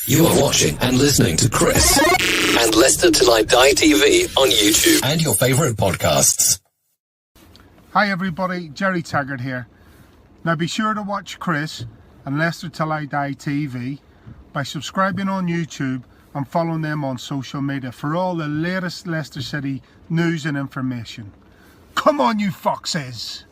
You are watching and listening to Chris and Leicester Till I Die TV on YouTube and your favourite podcasts. Hi everybody, Jerry Taggart here. Now be sure to watch Chris and Leicester Till I Die TV by subscribing on YouTube and following them on social media for all the latest Leicester City news and information. Come on you foxes!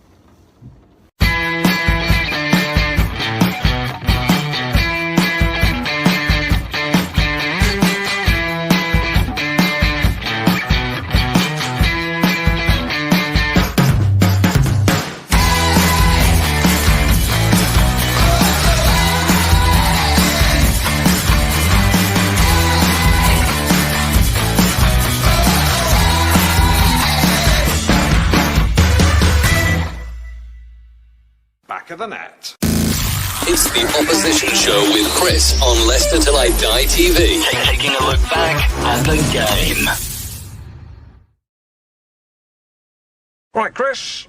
Of the net. It's the opposition show with Chris on Leicester Till I Die TV. Taking a look back at the game. Right, Chris.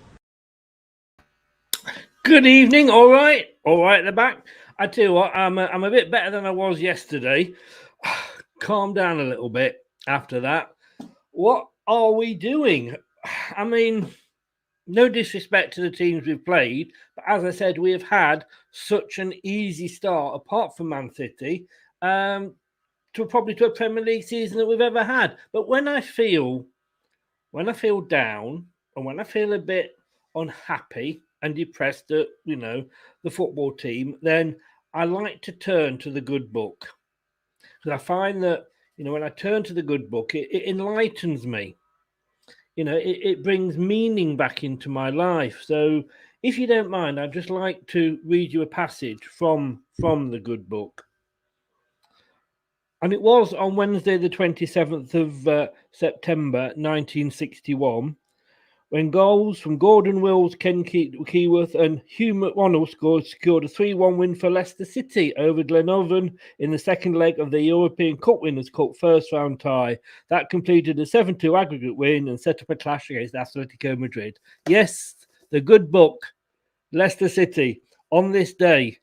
Good evening. All right at the back. I tell you what, I'm a bit better than I was yesterday. Calm down a little bit after that. What are we doing? I mean, no disrespect to the teams we've played, but as I said, we have had such an easy start, apart from Man City, to a Premier League season that we've ever had. But when I feel down and when I feel a bit unhappy and depressed at the football team, then I like to turn to the good book, because I find that when I turn to the good book, it enlightens me. It brings meaning back into my life. So if you don't mind, I'd just like to read you a passage from the good book. And it was on Wednesday, the 27th of September, 1961, when goals from Gordon Wills, Ken Keyworth and Hugh McDonald secured a 3-1 win for Leicester City over Glenavon in the second leg of the European Cup Winners' Cup first round tie. That completed a 7-2 aggregate win and set up a clash against Atletico Madrid. Yes, the good book, Leicester City, on this day,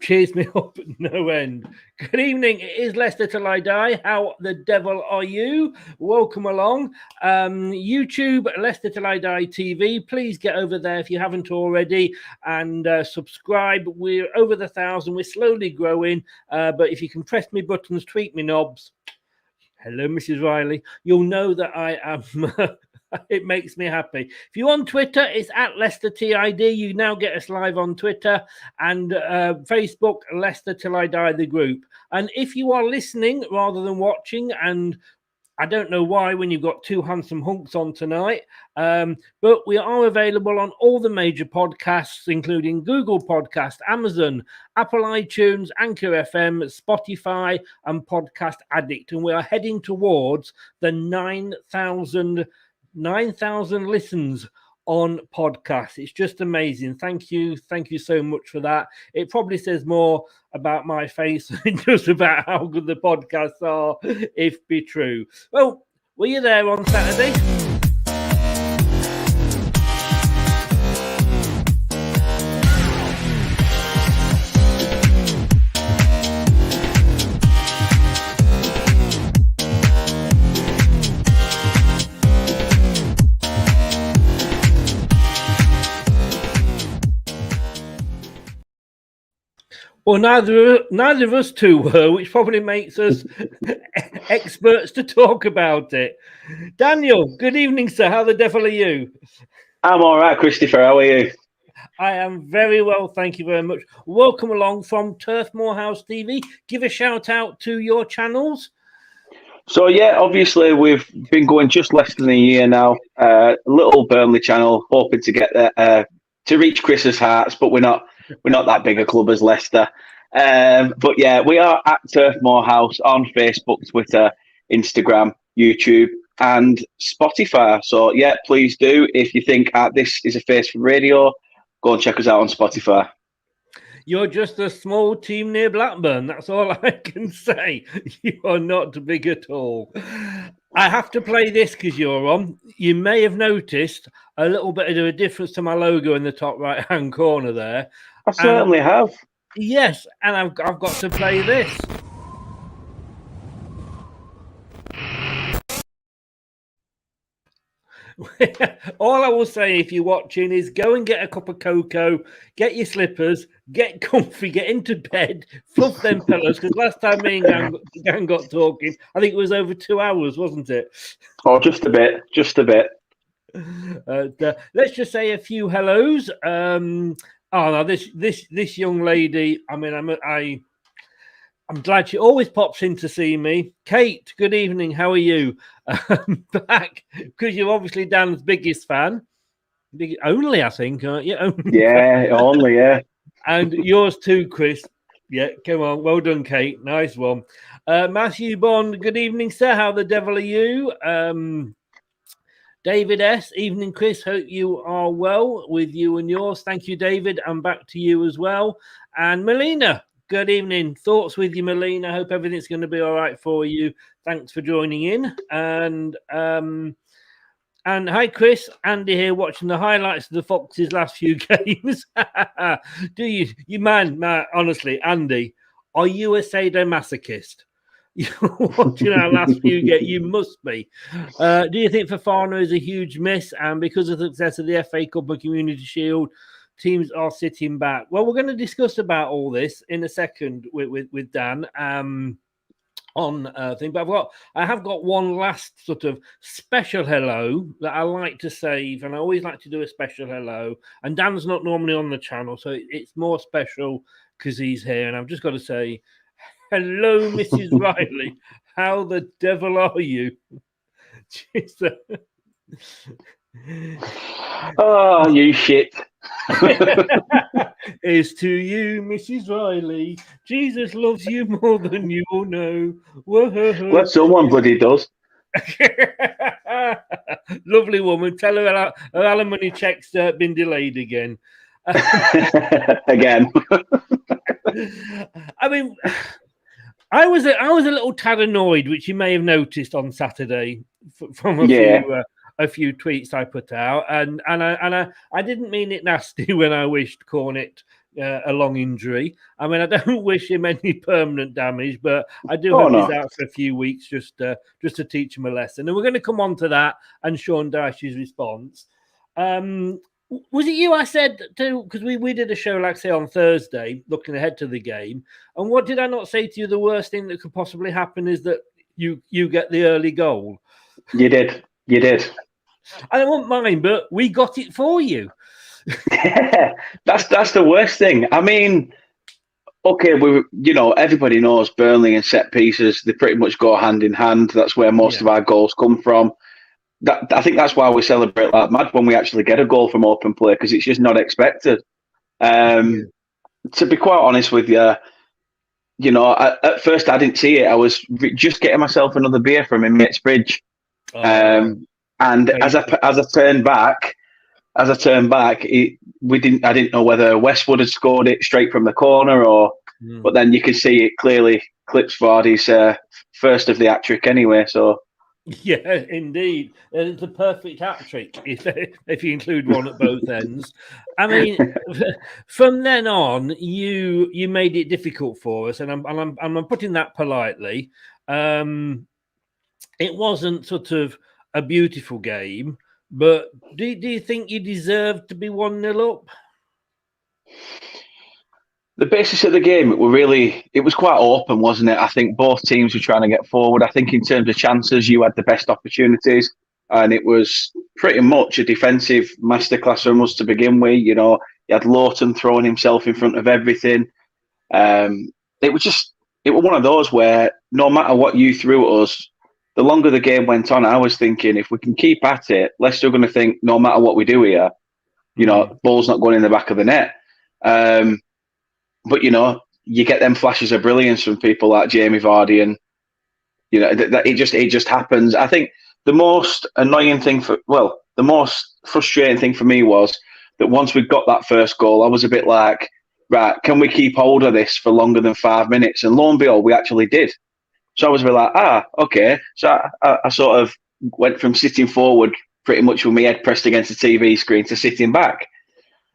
cheers me up at no end. Good evening. It is Leicester Till I Die. How the devil are you? Welcome along. YouTube, Leicester Till I Die TV. Please get over there if you haven't already and subscribe. We're over the 1,000. We're slowly growing. But if you can press me buttons, tweak me knobs. Hello, Mrs. Riley. You'll know that I am... It makes me happy. If you're on Twitter, it's at Leicester TID. You now get us live on Twitter and Facebook, Leicester Till I Die, the group. And if you are listening rather than watching, and I don't know why when you've got two handsome hunks on tonight, but we are available on all the major podcasts, including Google Podcast, Amazon, Apple iTunes, Anchor FM, Spotify, and Podcast Addict. And we are heading towards the 9,000 listens on podcasts. It's just amazing. Thank you so much for that. It probably says more about my face than just about how good the podcasts are, if be true. Well, were you there on Saturday? Well, neither of us two were, which probably makes us experts to talk about it. Daniel, good evening, sir. How the devil are you? I'm all right, Christopher. How are you? I am very well, thank you very much. Welcome along from Turfmoorhouse TV. Give a shout out to your channels. So, yeah, obviously we've been going just less than a year now. A little Burnley channel, hoping to get there, to reach Chris's hearts, but we're not that big a club as Leicester. But yeah, we are at Turfmoorhouse on Facebook, Twitter, Instagram, YouTube, and Spotify. So yeah, please do. If you think this is a face for radio, go and check us out on Spotify. You're just a small team near Blackburn. That's all I can say. You are not big at all. I have to play this because you're on. You may have noticed a little bit of a difference to my logo in the top right-hand corner there. I certainly have. Yes, and I've got to play this. All I will say, if you're watching, is go and get a cup of cocoa, get your slippers, get comfy, get into bed, fluff them pillows. Because last time me and Gang got talking, I think it was over 2 hours, wasn't it? Oh, just a bit, just a bit. Let's just say a few hellos. Oh no, this young lady. I mean, I'm glad she always pops in to see me. Kate, good evening. How are you? Back because you're obviously Dan's biggest fan. Only, I think, aren't you? Only, yeah. And yours too, Chris. Yeah, come on. Well done, Kate. Nice one. Matthew Bond, good evening, sir. How the devil are you? David S. Evening, Chris. Hope you are well with you and yours. Thank you, David. And back to you as well. And Melina, good evening. Thoughts with you, Melina. Hope everything's going to be all right for you. Thanks for joining in. And hi, Chris. Andy here watching the highlights of the Foxes' last few games. Do you man, honestly, Andy, are you a sadomasochist? You're watching our last few games. You must be. Do you think Fofana is a huge miss? And because of the success of the FA Cup and Community Shield, teams are sitting back. Well, we're going to discuss about all this in a second with Dan on thing. But I have got one last sort of special hello that I like to save, and I always like to do a special hello. And Dan's not normally on the channel, so it's more special because he's here. And I've just got to say, hello, Mrs. Riley. How the devil are you? Oh, you shit. It's to you, Mrs. Riley. Jesus loves you more than you all know. Well, someone bloody does. Lovely woman. Tell her her alimony check's been delayed again. Again. I mean, I was a little tad annoyed, which you may have noticed on Saturday from a few tweets I put out, and I didn't mean it nasty when I wished Cornet a long injury. I mean, I don't wish him any permanent damage, but I do hope he's out for a few weeks just to teach him a lesson. And we're going to come on to that and Sean Dyche's response. Was it you I said to, because we did a show, like say, on Thursday, looking ahead to the game, and what did I not say to you? The worst thing that could possibly happen is that you get the early goal. You did. I don't mind, but we got it for you. Yeah, that's the worst thing. I mean, okay, everybody knows Burnley and set pieces, they pretty much go hand in hand. That's where most of our goals come from. I think that's why we celebrate like mad when we actually get a goal from open play, because it's just not expected. To be quite honest with you, at first I didn't see it. I was just getting myself another beer from him at Bridge. And as I turned back, I didn't know whether Westwood had scored it straight from the corner but then you can see it clearly. Clips Vardy's first of the hat trick anyway. So yeah, indeed, it's a perfect hat trick if you include one at both ends. I mean, from then on, you made it difficult for us, and I'm putting that politely. It wasn't sort of a beautiful game, but do you think you deserved to be 1-0 up? The basis of the game, it was quite open, wasn't it? I think both teams were trying to get forward. I think in terms of chances, you had the best opportunities, and it was pretty much a defensive masterclass from us to begin with. You had Lawton throwing himself in front of everything. It was one of those where no matter what you threw at us, the longer the game went on, I was thinking, if we can keep at it, Leicester are going to think, no matter what we do here, ball's not going in the back of the net. But, you get them flashes of brilliance from people like Jamie Vardy, and, that it just happens. I think the most the most frustrating thing for me was that once we got that first goal, I was a bit like, right, can we keep hold of this for longer than 5 minutes? And lo and behold, we actually did. So I was a bit like, okay. So I sort of went from sitting forward pretty much with my head pressed against the TV screen to sitting back.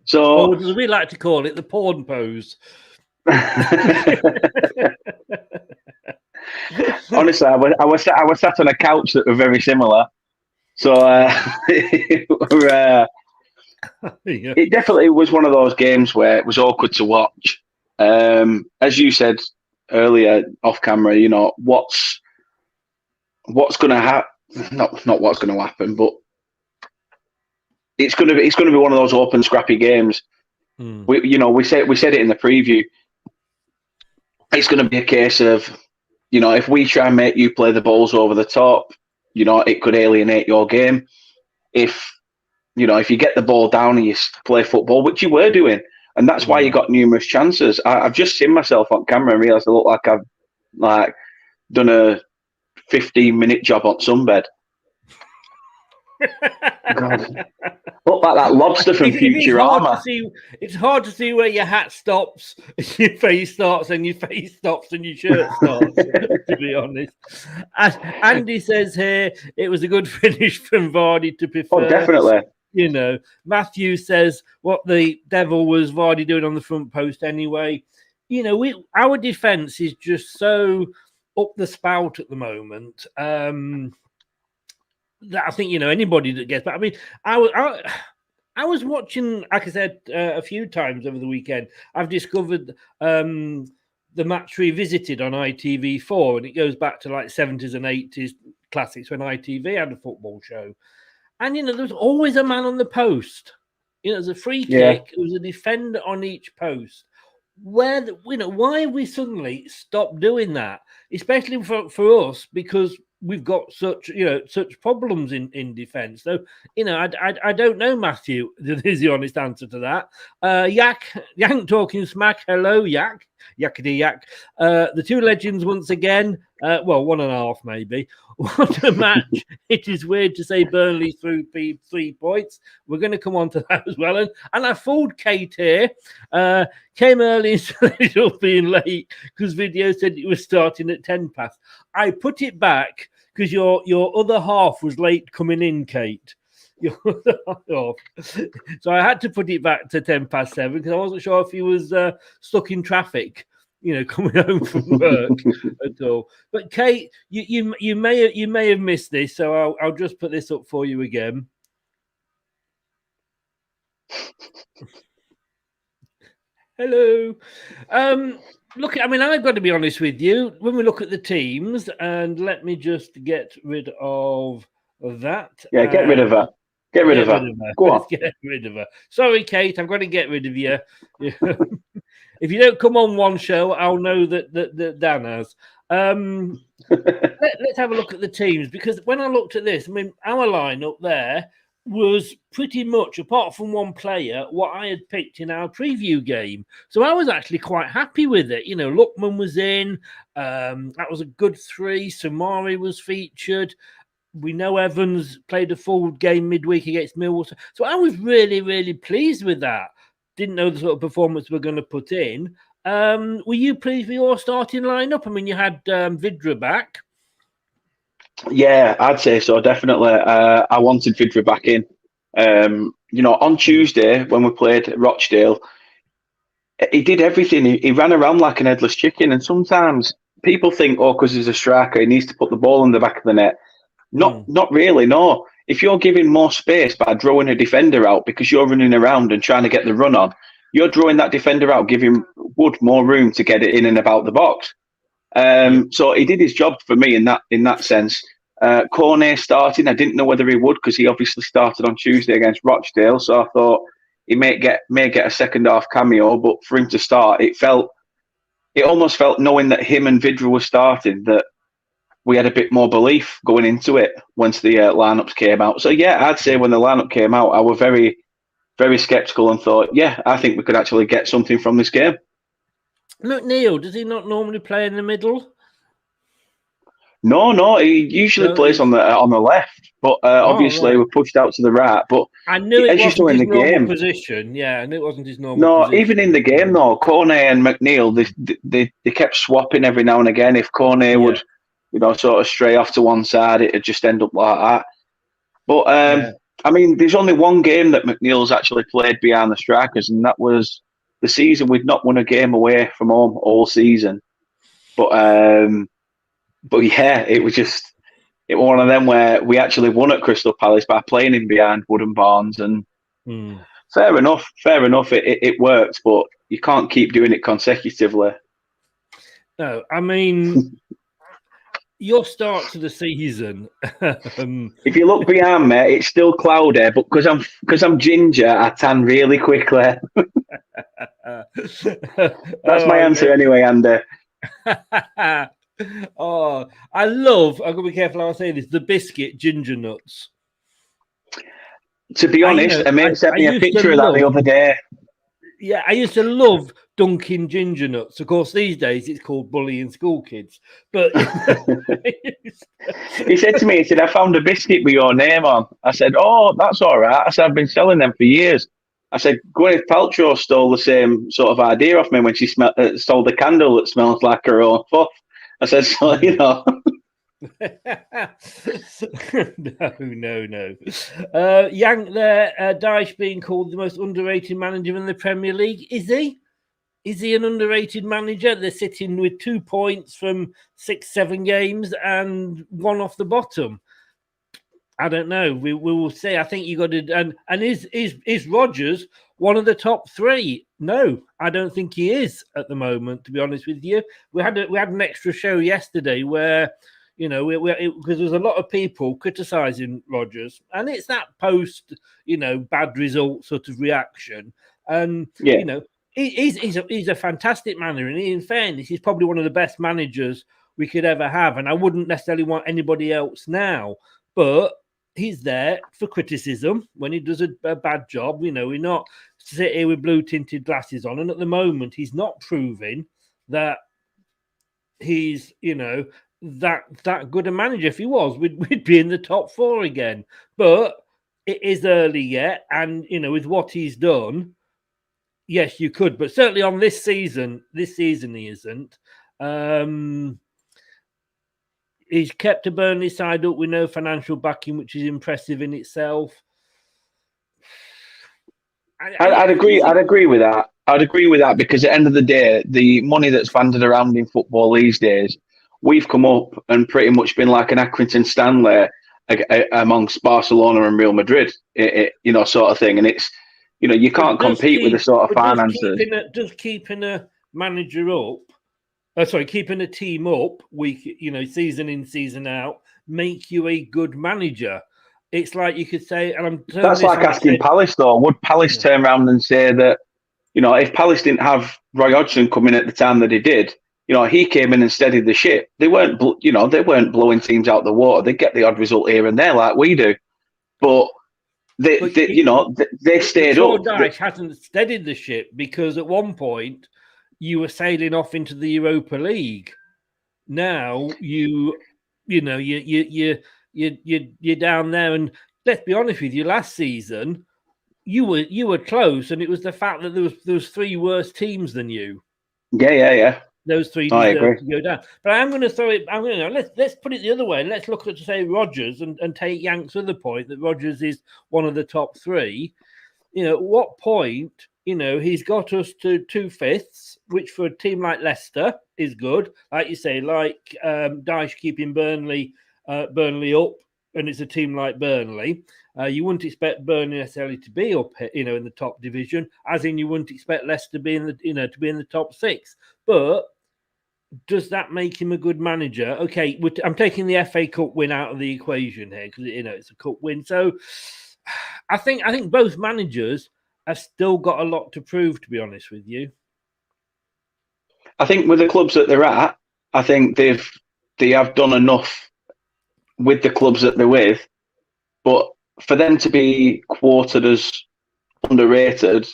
So, as we like to call it, the porn pose. Honestly, I was sat on a couch that were very similar. So it definitely was one of those games where it was awkward to watch. As you said earlier off camera, you know, what's going to happen? Not what's going to happen, but it's going to be one of those open, scrappy games. We said it in the preview. It's going to be a case of, you know, if we try and make you play the balls over the top, you know, it could alienate your game. If you get the ball down and you play football, which you were doing, and that's why you got numerous chances. I've just seen myself on camera and realised I look like I've done a 15-minute job on sunbed. God. Look like that lobster from Futurama. It's hard to see where your hat stops, your face starts, and your face stops, and your shirt starts, to be honest. As Andy says here, it was a good finish from Vardy to prefer. Oh, definitely. You know, Matthew says what the devil was Vardy doing on the front post anyway. You know, our defence is just so up the spout at the moment. That I think, you know, anybody that gets back. I mean, I was watching, like I said, a few times over the weekend. I've discovered the match revisited on ITV4, and it goes back to like 70s and 80s classics when ITV had a football show. And, you know, there was always a man on the post. You know, there's a free kick. There was a defender on each post. Why have we suddenly stopped doing that? Especially for us, because we've got such problems in defence. So, you know, I don't know, Matthew. Is the honest answer to that. Yank talking smack. Hello, Yak. Yakety yak. The two legends once again. Well, 1.5 maybe. What a match. It is weird to say Burnley through 3 points. We're going to come on to that as well. And I fooled Kate here. Came early instead of being late because video said it was starting at 10 past. I put it back because your other half was late coming in, Kate. Your other half. So I had to put it back to 10 past 7 because I wasn't sure if he was stuck in traffic, you know, coming home from work at all. But Kate, you may have missed this, so I'll just put this up for you again. Hello. Look, I mean, I've got to be honest with you. When we look at the teams, and let me just get rid of that. Yeah, get rid of her. Get rid of her. Go on. Get rid of her. Sorry, Kate, I'm going to get rid of you. If you don't come on one show, I'll know that Dan has. Let's have a look at the teams, because when I looked at this, I mean, our lineup there was pretty much, apart from one player, what I had picked in our preview game. So I was actually quite happy with it. You know, Lookman was in. That was a good 3. Samari was featured. We know Evans played a full game midweek against Millwall. So I was really, really pleased with that. Didn't know the sort of performance we're going to put in. Were you pleased with your starting lineup? I mean, you had Vidra back. Yeah, I'd say so, definitely. I wanted Vidra back in. You know, on Tuesday when we played Rochdale, he did everything. He ran around like an headless chicken. And sometimes people think, oh, because he's a striker, he needs to put the ball in the back of the net. Not really, no. If you're giving more space by drawing a defender out because you're running around and trying to get the run on, you're drawing that defender out, giving Wood more room to get it in and about the box. So he did his job for me in that sense. Cornet starting, I didn't know whether he would because he obviously started on Tuesday against Rochdale, so I thought he may get a second half cameo, but for him to start, it almost felt, knowing that him and Vidra were starting, that we had a bit more belief going into it once the lineups came out. So yeah, I'd say when the lineup came out, I was very, very sceptical and thought, yeah, I think we could actually get something from this game. McNeil, does he not normally play in the middle? No, he usually plays on the left, but obviously we're pushed out to the right. But I knew it wasn't his normal position. Yeah, I knew it wasn't his normal position. Even in the game though, Cornet and McNeil, they kept swapping every now and again. If Cornet would, you know, sort of stray off to one side, it'd just end up like that. But I mean, there's only one game that McNeil's actually played behind the strikers, and that was the season we'd not won a game away from home all season. But yeah, it was just it was one of them where we actually won at Crystal Palace by playing in behind wooden barns, and fair enough. It worked, but you can't keep doing it consecutively. No, I mean, your start to the season. If you look behind me, it's still cloudy, but because I'm ginger, I tan really quickly. That's my answer anyway, Andy. Oh, I'm gonna be careful how I say this, the biscuit ginger nuts. To be honest, a mate sent me a picture of that the other day. Yeah, I used to love dunking ginger nuts. Of course, these days it's called bullying school kids. But he said to me, I found a biscuit with your name on. I said, oh, that's all right. I said, I've been selling them for years. I said, Gwyneth Paltrow stole the same sort of idea off me when she stole the candle that smells like her own puff. I said, so, you know. No. Yank there, Dyche being called the most underrated manager in the Premier League. Is he? Is he an underrated manager? They're sitting with 2 points from 6-7 games and one off the bottom. I don't know. We will see. I think you got to. And is Rodgers one of the top three? No, I don't think he is at the moment. To be honest with you, we had an extra show yesterday where, you know, because there's a lot of people criticising Rodgers, and it's that post, you know, bad result sort of reaction. And you know, he's a fantastic manager, and in fairness, he's probably one of the best managers we could ever have. And I wouldn't necessarily want anybody else now, but he's there for criticism when he does a bad job. You know, we're not sit here with blue tinted glasses on, and at the moment, he's not proving that he's, you know, that good a manager. If he was, we'd be in the top four again. But it is early yet, and you know, with what he's done, yes, you could. But certainly on this season he isn't. He's kept a Burnley side up with no financial backing, which is impressive in itself. I'd agree with that. I'd agree with that because at the end of the day, the money that's banded around in football these days, we've come up and pretty much been like an Accrington Stanley amongst Barcelona and Real Madrid, you know, sort of thing. And it's, you know, you can't compete with the sort of finances. Does keeping a manager up, keeping a team up week, you know, season in, season out, make you a good manager? It's like you could say, and that's like asking Palace though. Would Palace turn around and say that, you know, if Palace didn't have Roy Hodgson come in at the time that he did, you know, he came in and steadied the ship. They weren't blowing teams out the water. They get the odd result here and there like we do, but they stayed up. Dyche hasn't steadied the ship because at one point you were sailing off into the Europa League. Now you're down there, and let's be honest with you. Last season, you were close, and it was the fact that there was three worse teams than you. Yeah. Those three deserve to go down. But I'm going to throw it. Let's put it the other way. Let's look at, say, Rodgers and take Yank's other point that Rodgers is one of the top three. You know, at what point? You know, he's got us to 2/5, which for a team like Leicester is good. Like you say, like Dyche keeping Burnley up, and it's a team like Burnley. You wouldn't expect Burnley necessarily to be up, you know, in the top division, as in you wouldn't expect Leicester to be in the top 6. But does that make him a good manager? Okay, I'm taking the FA Cup win out of the equation here because, you know, it's a cup win. So I think both managers have still got a lot to prove, to be honest with you. I think with the clubs that they're at, I think they have done enough with the clubs that they're with, but for them to be quoted as underrated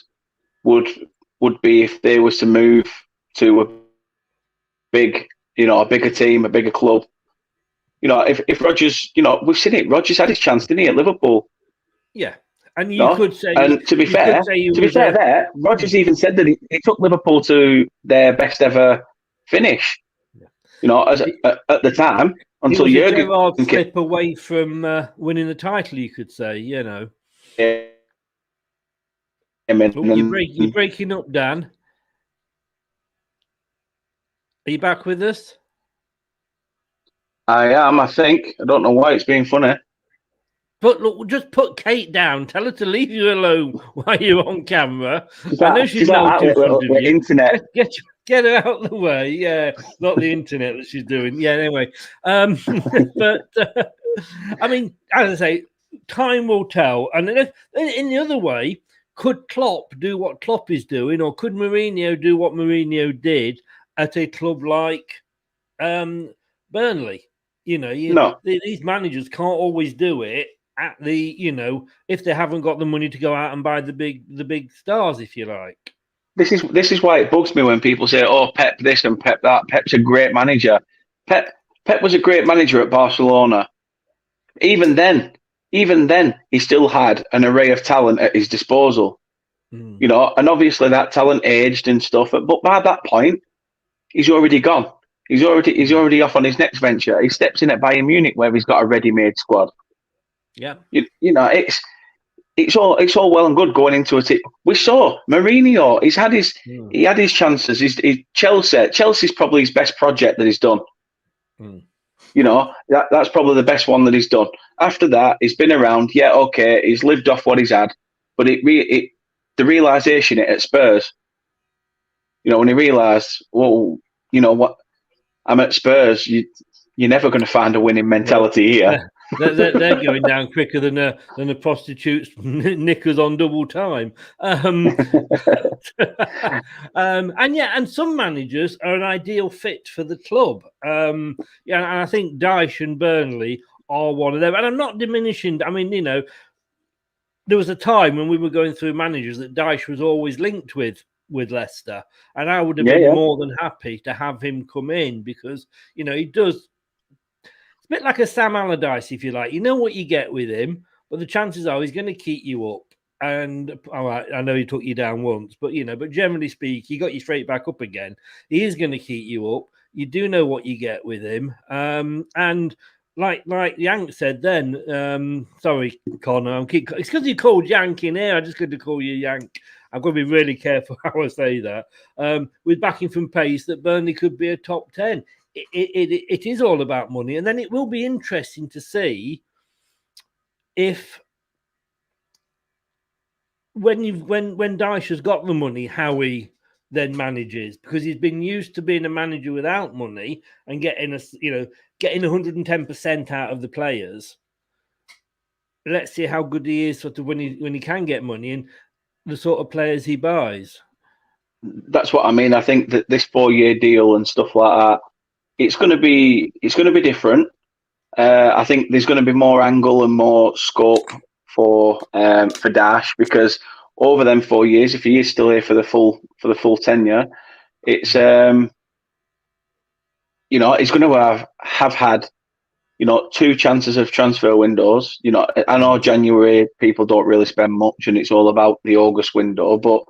would be if they was to move to a bigger team, a bigger club. You know, if Rodgers, you know, we've seen it. Rodgers had his chance, didn't he, at Liverpool? Yeah. And you could say, and to be fair, Rodgers even said that he took Liverpool to their best ever finish. Yeah. You know, at the time, until Jurgen slip away from winning the title, you could say. You know, you're breaking up, Dan. Are you back with us? I am, I think. I don't know why it's being funny. But look, just put Kate down. Tell her to leave you alone while you're on camera. I know she's melting in front of you. Internet. Get her out of the way. Yeah, not the internet that she's doing. Yeah, anyway. But I mean, as I say, time will tell. And in the other way, could Klopp do what Klopp is doing, or could Mourinho do what Mourinho did at a club like Burnley? No. These managers can't always do it at the, if they haven't got the money to go out and buy the big stars, if you like. This is why it bugs me when people say, "Oh, Pep this and Pep that." Pep's a great manager. Pep was a great manager at Barcelona. Even then, he still had an array of talent at his disposal. And obviously that talent aged and stuff. But by that point, he's already gone. He's already off on his next venture. He steps in at Bayern Munich where he's got a ready-made squad. Yeah, it's all well and good going into it. We saw Mourinho. He had his chances. Chelsea's probably his best project that he's done. That's probably the best one that he's done. After that, he's been around. Yeah, okay, he's lived off what he's had. But the realization at Spurs, when he realised, well, you know what, I'm at Spurs. You're never going to find a winning mentality here. They're going down quicker than the prostitutes knickers on double time. And some managers are an ideal fit for the club. And I think Dyche and Burnley are one of them. And I'm not diminishing. I mean, there was a time when we were going through managers that Dyche was always linked with Leicester, and I would have been more than happy to have him come in because he does. It's a bit like a Sam Allardyce, if you like. You know what you get with him, but the chances are he's going to keep you up. And I know he took you down once, but but generally speaking, he got you straight back up again. He is going to keep you up. You do know what you get with him. And like Yank said then, sorry, Connor, it's because you called Yank in here. I just got to call you Yank. I've got to be really careful how I say that. With backing from Pace, that Burnley could be a top 10. It is all about money, and then it will be interesting to see if when Dyche has got the money, how he then manages, because he's been used to being a manager without money and getting 110% out of the players. Let's see how good he is sort of when he can get money and the sort of players he buys. That's what I mean. I think that this 4-year deal and stuff like that, it's going to be different. I think there's going to be more angle and more scope for Dash, because over them 4 years, if he is still here for the full tenure, it's he's going to have had 2 chances of transfer windows. I know January people don't really spend much, and it's all about the August window. But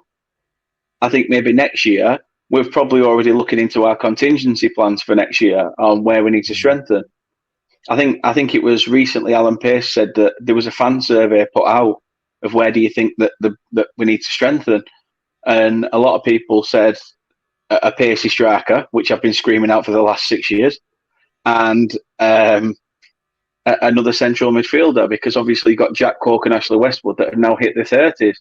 I think maybe next year we're probably already looking into our contingency plans for next year on where we need to strengthen. I think it was recently Alan Pace said that there was a fan survey put out of where do you think that we need to strengthen, and a lot of people said a pacey striker, which I've been screaming out for the last 6 years, and another central midfielder, because obviously you got Jack Cork and Ashley Westwood that have now hit their 30s.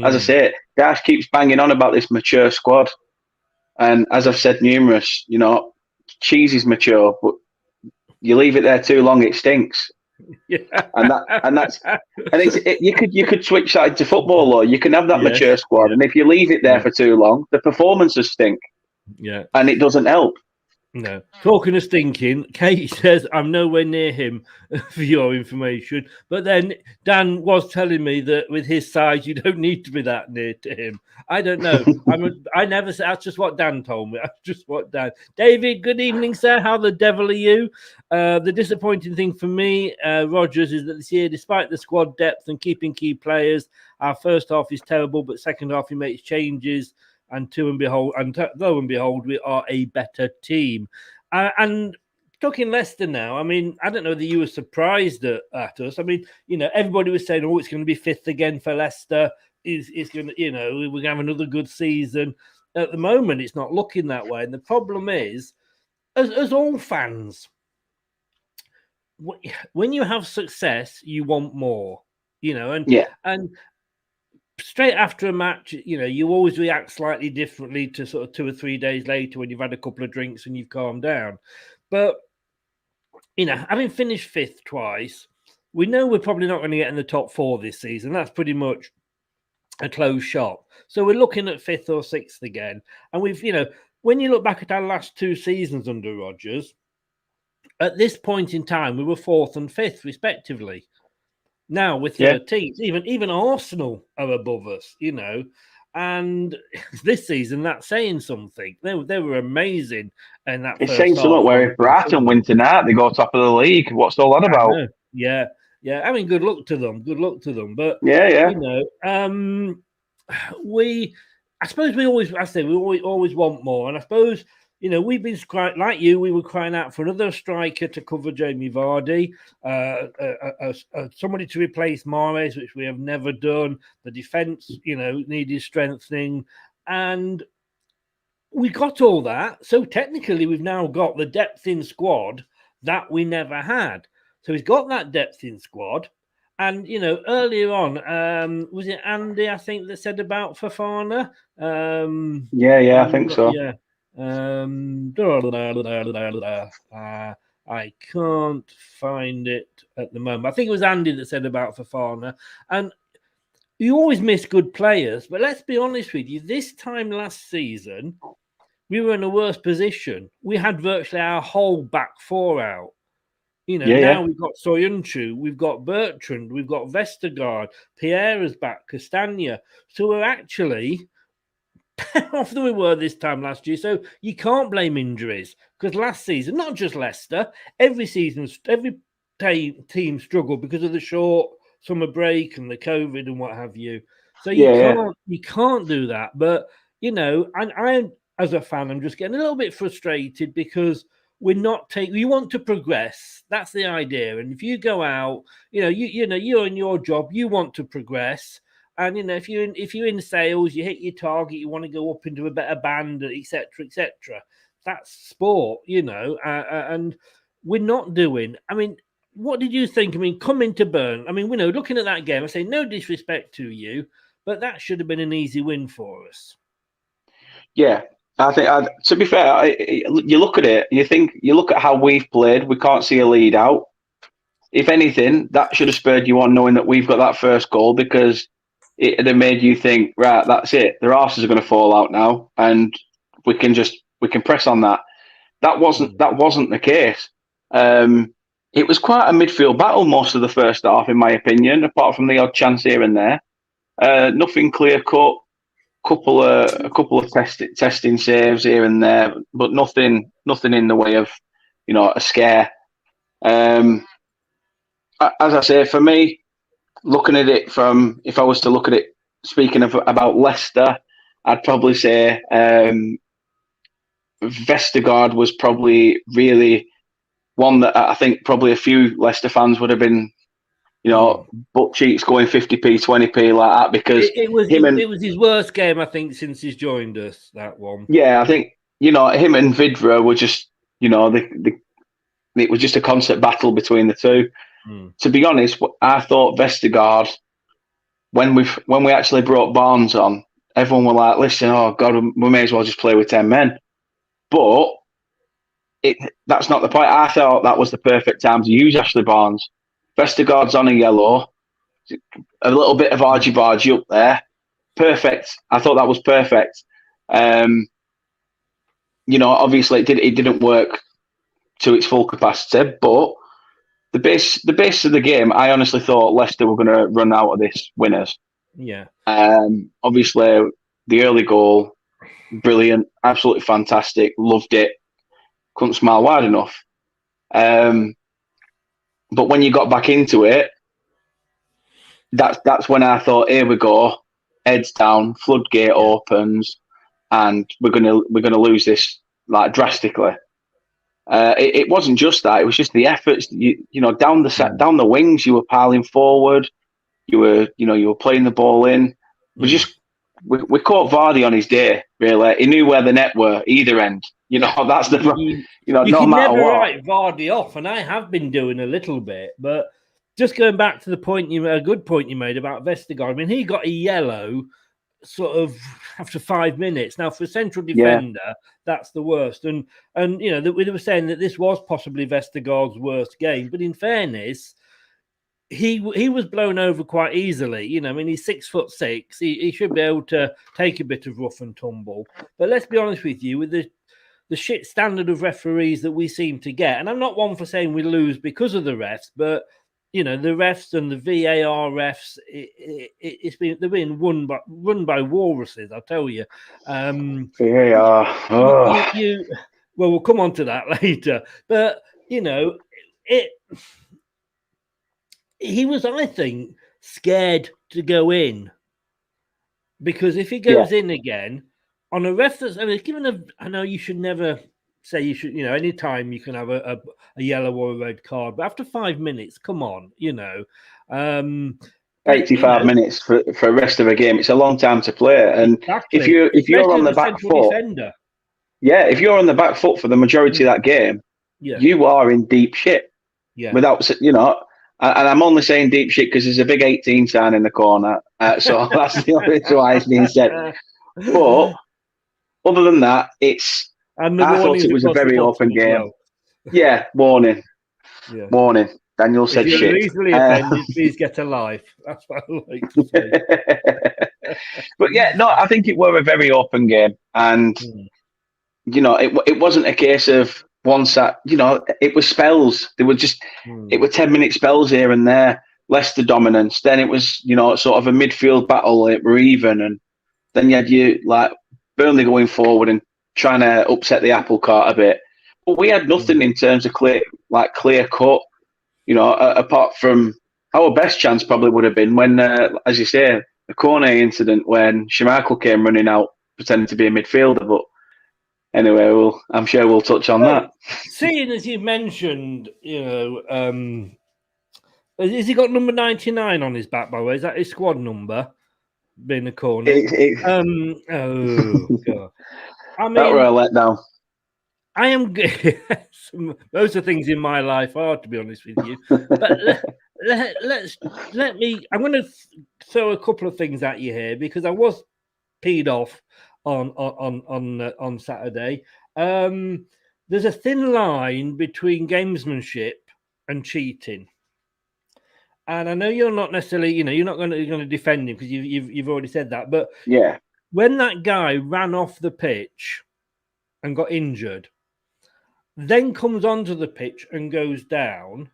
As I say, Dash keeps banging on about this mature squad, and as I've said numerous, cheese is mature, but you leave it there too long, it stinks. Yeah. You could switch side to football, or you can have that mature squad, and if you leave it there for too long, the performances stink. Yeah, and it doesn't help. No. Talking of stinking, Kate says I'm nowhere near him for your information. But then Dan was telling me that with his size, you don't need to be that near to him. I don't know. I never said. That's just what Dan told me. That's just what Dan. David, good evening, sir. How the devil are you? The disappointing thing for me, Rogers, is that this year, despite the squad depth and keeping key players, our first half is terrible, but second half he makes changes. And lo and behold, we are a better team. And talking Leicester now, I mean, I don't know that you were surprised at us. I mean, everybody was saying, "Oh, it's going to be 5th again for Leicester. It's going to, we're going to have another good season." At the moment, it's not looking that way. And the problem is, as all fans, when you have success, you want more, and Yeah. and straight after a match, you always react slightly differently to sort of 2 or 3 days later when you've had a couple of drinks and you've calmed down. But, having finished 5th twice, we know we're probably not going to get in the top 4 this season. That's pretty much a closed shop. So we're looking at 5th or 6th again. And we've, when you look back at our last 2 seasons under Rodgers, at this point in time, we were 4th and 5th, respectively. Now with 13th, even Arsenal are above us, and this season that's saying something. They were amazing in that. It's saying something where if Brighton win tonight, they go top of the league. What's all that about? Yeah. I mean, good luck to them. But yeah. I suppose we always want more, and I suppose. We've been like you. We were crying out for another striker to cover Jamie Vardy, somebody to replace Mahrez, which we have never done. The defence, needed strengthening, and we got all that. So technically, we've now got the depth in squad that we never had. So he's got that depth in squad. And, earlier on, was it Andy, I think, that said about Fofana? Yeah, I think so. Yeah. I can't find it at the moment. I think it was Andy that said about Fofana. And you always miss good players. But let's be honest with you. This time last season, we were in a worse position. We had virtually our whole back 4 out. Now we've got Soyuncu, we've got Bertrand, we've got Vestergaard, Pierre is back, Castagna. So we're actually off than we were this time last year. So you can't blame injuries because last season, not just Leicester, every season, every team struggled because of the short summer break and the COVID and what have you. So you can't do that. But, I as a fan, I'm just getting a little bit frustrated because we're not taking. You want to progress. That's the idea. And if you go out, you're in your job. You want to progress. And if you're in sales, you hit your target. You want to go up into a better band, etc., etc. That's sport, and we're not doing. I mean, what did you think? I mean, coming to Burn. I mean, looking at that game, I say no disrespect to you, but that should have been an easy win for us. Yeah. I think, to be fair, you look at it, you look at how we've played, we can't see a lead out. If anything, that should have spurred you on knowing that we've got that first goal because it had made you think, right, that's it. Their arses are going to fall out now and we can press on that. That wasn't the case. It was quite a midfield battle most of the first half, in my opinion, apart from the odd chance here and there. Nothing clear cut. A couple of testing saves here and there, but nothing in the way of a scare. As I say, for me, looking at it if I was to look at it, speaking about Leicester, I'd probably say Vestergaard was probably really one that I think probably a few Leicester fans would have been. Butt cheeks going 50p, 20p like that because it was his worst game, I think, since he's joined us. That one. Yeah, I think him and Vidra were just it was just a concept battle between the two. To be honest, I thought Vestergaard when we actually brought Barnes on, everyone were like, "Listen, oh God, we may as well just play with 10 men." But that's not the point. I thought that was the perfect time to use Ashley Barnes. Vestergaard's on a yellow, a little bit of argy-bargy up there. Perfect. I thought that was perfect. Obviously it didn't work to its full capacity, but the base of the game, I honestly thought Leicester were going to run out of this winners. Yeah. Obviously, the early goal, brilliant, absolutely fantastic, loved it. Couldn't smile wide enough. But when you got back into it, that's when I thought, here we go, heads down, floodgate opens, and we're gonna lose this like drastically. It wasn't just that; it was just the efforts. Down the wings, you were piling forward. You were playing the ball in. We caught Vardy on his day. Really, he knew where the net were either end. You know, that's the you no can matter never what. write Vardy off, and I have been doing a little bit, but just going back to the point a good point you made about Vestergaard. I mean, he got a yellow sort of after 5 minutes. Now, for a central defender, that's the worst. And you know, we were saying that this was possibly Vestergaard's worst game, but in fairness, he was blown over quite easily. You know, I mean, he's 6'6". He should be able to take a bit of rough and tumble. But let's be honest with you, with the shit standard of referees that we seem to get, and I'm not one for saying we lose because of the refs, but you know, the refs and the VAR refs, they're being run by walruses, I'll tell you. VAR. Oh. Well, we'll come on to that later. But you know, he was, I think, scared to go in, because if he goes in again on a ref that's, I mean, I know you should never say you should, you know, any time you can have a yellow or a red card, but after 5 minutes, come on, you know. 85 minutes for the rest of a game. It's a long time to play. And exactly. if you're on the back foot, defender. if you're on the back foot for the majority of that game, you are in deep shit. Yeah. Without, you know, and I'm only saying deep shit because there's a big 18 sign in the corner. So that's the only reason why it's being said. But other than that, I thought it was a very open game. Well. Yeah, warning. Yeah. Warning. Daniel said if shit. You're easily offended, please get a life. That's what I like to say. But yeah, no, I think it were a very open game. And, you know, it wasn't a case of one sat, you know, it was spells. They were just, it were 10-minute spells here and there. Leicester dominance. Then it was, you know, sort of a midfield battle. It were even. And then you had like Burnley going forward and trying to upset the apple cart a bit. But we had nothing in terms of clear cut. You know, apart from our best chance probably would have been when, as you say, the corner incident when Schmeichel came running out pretending to be a midfielder. But anyway, I'm sure we'll touch on that. Seeing as you mentioned, you know, has he got number 99 on his back, by the way? Is that his squad number? Being a corner. Oh, God. I mean, that were a letdown. I am good. Most of the things in my life are, to be honest with you. But let me. I'm going to throw a couple of things at you here because I was peed off on Saturday. There's a thin line between gamesmanship and cheating, and I know you're not necessarily, you know, you're not going to defend him because you've already said that. But yeah, when that guy ran off the pitch and got injured, then comes onto the pitch and goes down,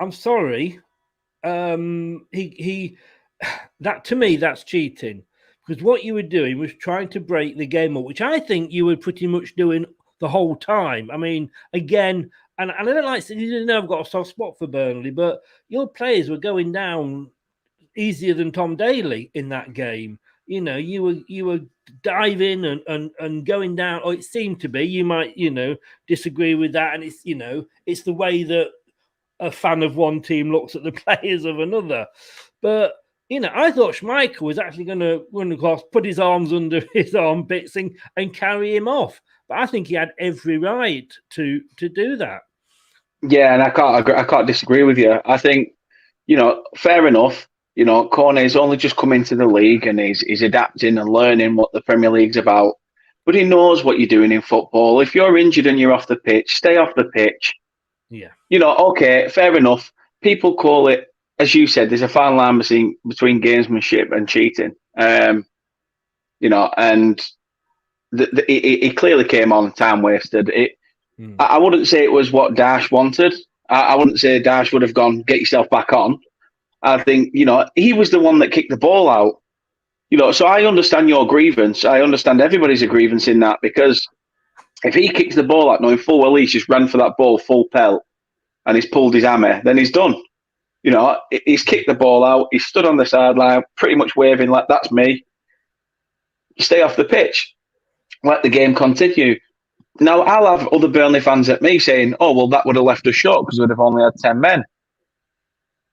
I'm sorry. He that, to me, that's cheating, because what you were doing was trying to break the game up, which I think you were pretty much doing the whole time. I mean, again, and I don't like saying, you know, I've got a soft spot for Burnley, but your players were going down easier than Tom Daly in that game. You know, you were diving and going down, or it seemed to be. You might, you know, disagree with that, and it's, you know, it's the way that a fan of one team looks at the players of another. But, you know, I thought Schmeichel was actually going to run across, put his arms under his armpits and carry him off. But I think he had every right to do that. Yeah, and I can't disagree with you. I think, you know, fair enough. You know, Cornet's only just come into the league and he's adapting and learning what the Premier League's about. But he knows what you're doing in football. If you're injured and you're off the pitch, stay off the pitch. Yeah. You know, okay, fair enough. People call it, as you said, there's a fine line between gamesmanship and cheating. You know, and it clearly came on time wasted. I wouldn't say it was what Dash wanted. I wouldn't say Dash would have gone, get yourself back on. I think, you know, he was the one that kicked the ball out. You know, so I understand your grievance. I understand everybody's grievance in that, because if he kicks the ball out knowing full well he's just ran for that ball full pelt and he's pulled his hammer, then he's done. You know, he's kicked the ball out. He stood on the sideline pretty much waving like, that's me. Stay off the pitch. Let the game continue. Now, I'll have other Burnley fans at me saying, oh, well, that would have left us short because we'd have only had 10 men.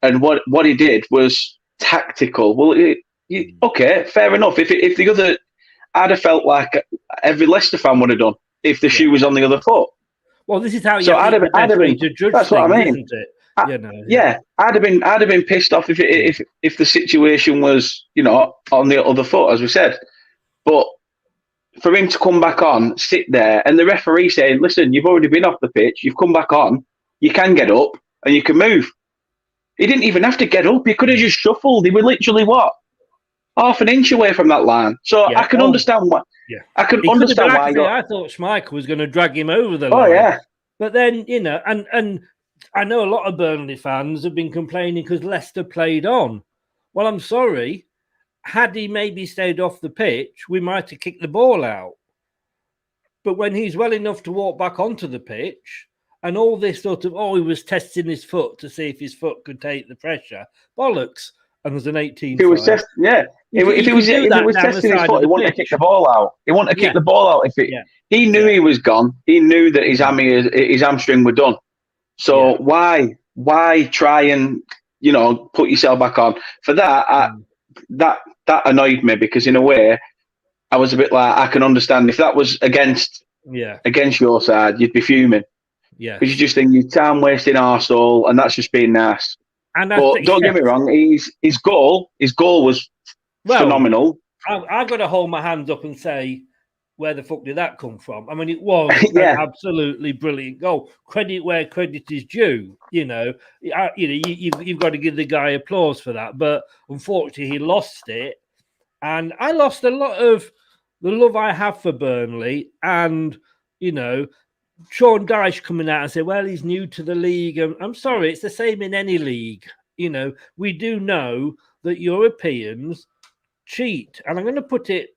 And what he did was tactical. Well, okay, fair enough. If the other, I'd have felt like every Leicester fan would have done. if the shoe was on the other foot. Well, this is how you So have the best way to judge that's things, what I mean. isn't it? I'd have been pissed off if the situation was, you know, on the other foot, as we said. But for him to come back on, sit there, and the referee saying, "Listen, you've already been off the pitch. You've come back on. You can get up and you can move." He didn't even have to get up. He could have just shuffled. He was literally half an inch away from that line. So I can understand why. Yeah. I can understand why. I thought Schmeichel was going to drag him over the line. Oh yeah. But then, you know, and I know a lot of Burnley fans have been complaining because Leicester played on. Well, I'm sorry. Had he maybe stayed off the pitch, we might have kicked the ball out. But when he's well enough to walk back onto the pitch, and all this sort of, he was testing his foot to see if his foot could take the pressure. Bollocks. And there's an 18. If he was testing his foot, he wouldn't have kicked the ball out. He wouldn't have kicked the ball out he knew he was gone. He knew that his hamstring were done. So why try and, you know, put yourself back on? For that, that annoyed me, because in a way I was a bit like, I can understand if that was against your side, you'd be fuming. Yeah. Because you just think you're time wasting arsehole, and that's just being nice. But don't get me wrong, his goal was phenomenal. I've got to hold my hands up and say, where the fuck did that come from? I mean, it was an absolutely brilliant goal. Credit where credit is due. You know, you've got to give the guy applause for that. But unfortunately, he lost it, and I lost a lot of the love I have for Burnley. And you know, Sean Dyche coming out and say, well, he's new to the league. I'm sorry, it's the same in any league. You know, we do know that Europeans cheat. And I'm going to put it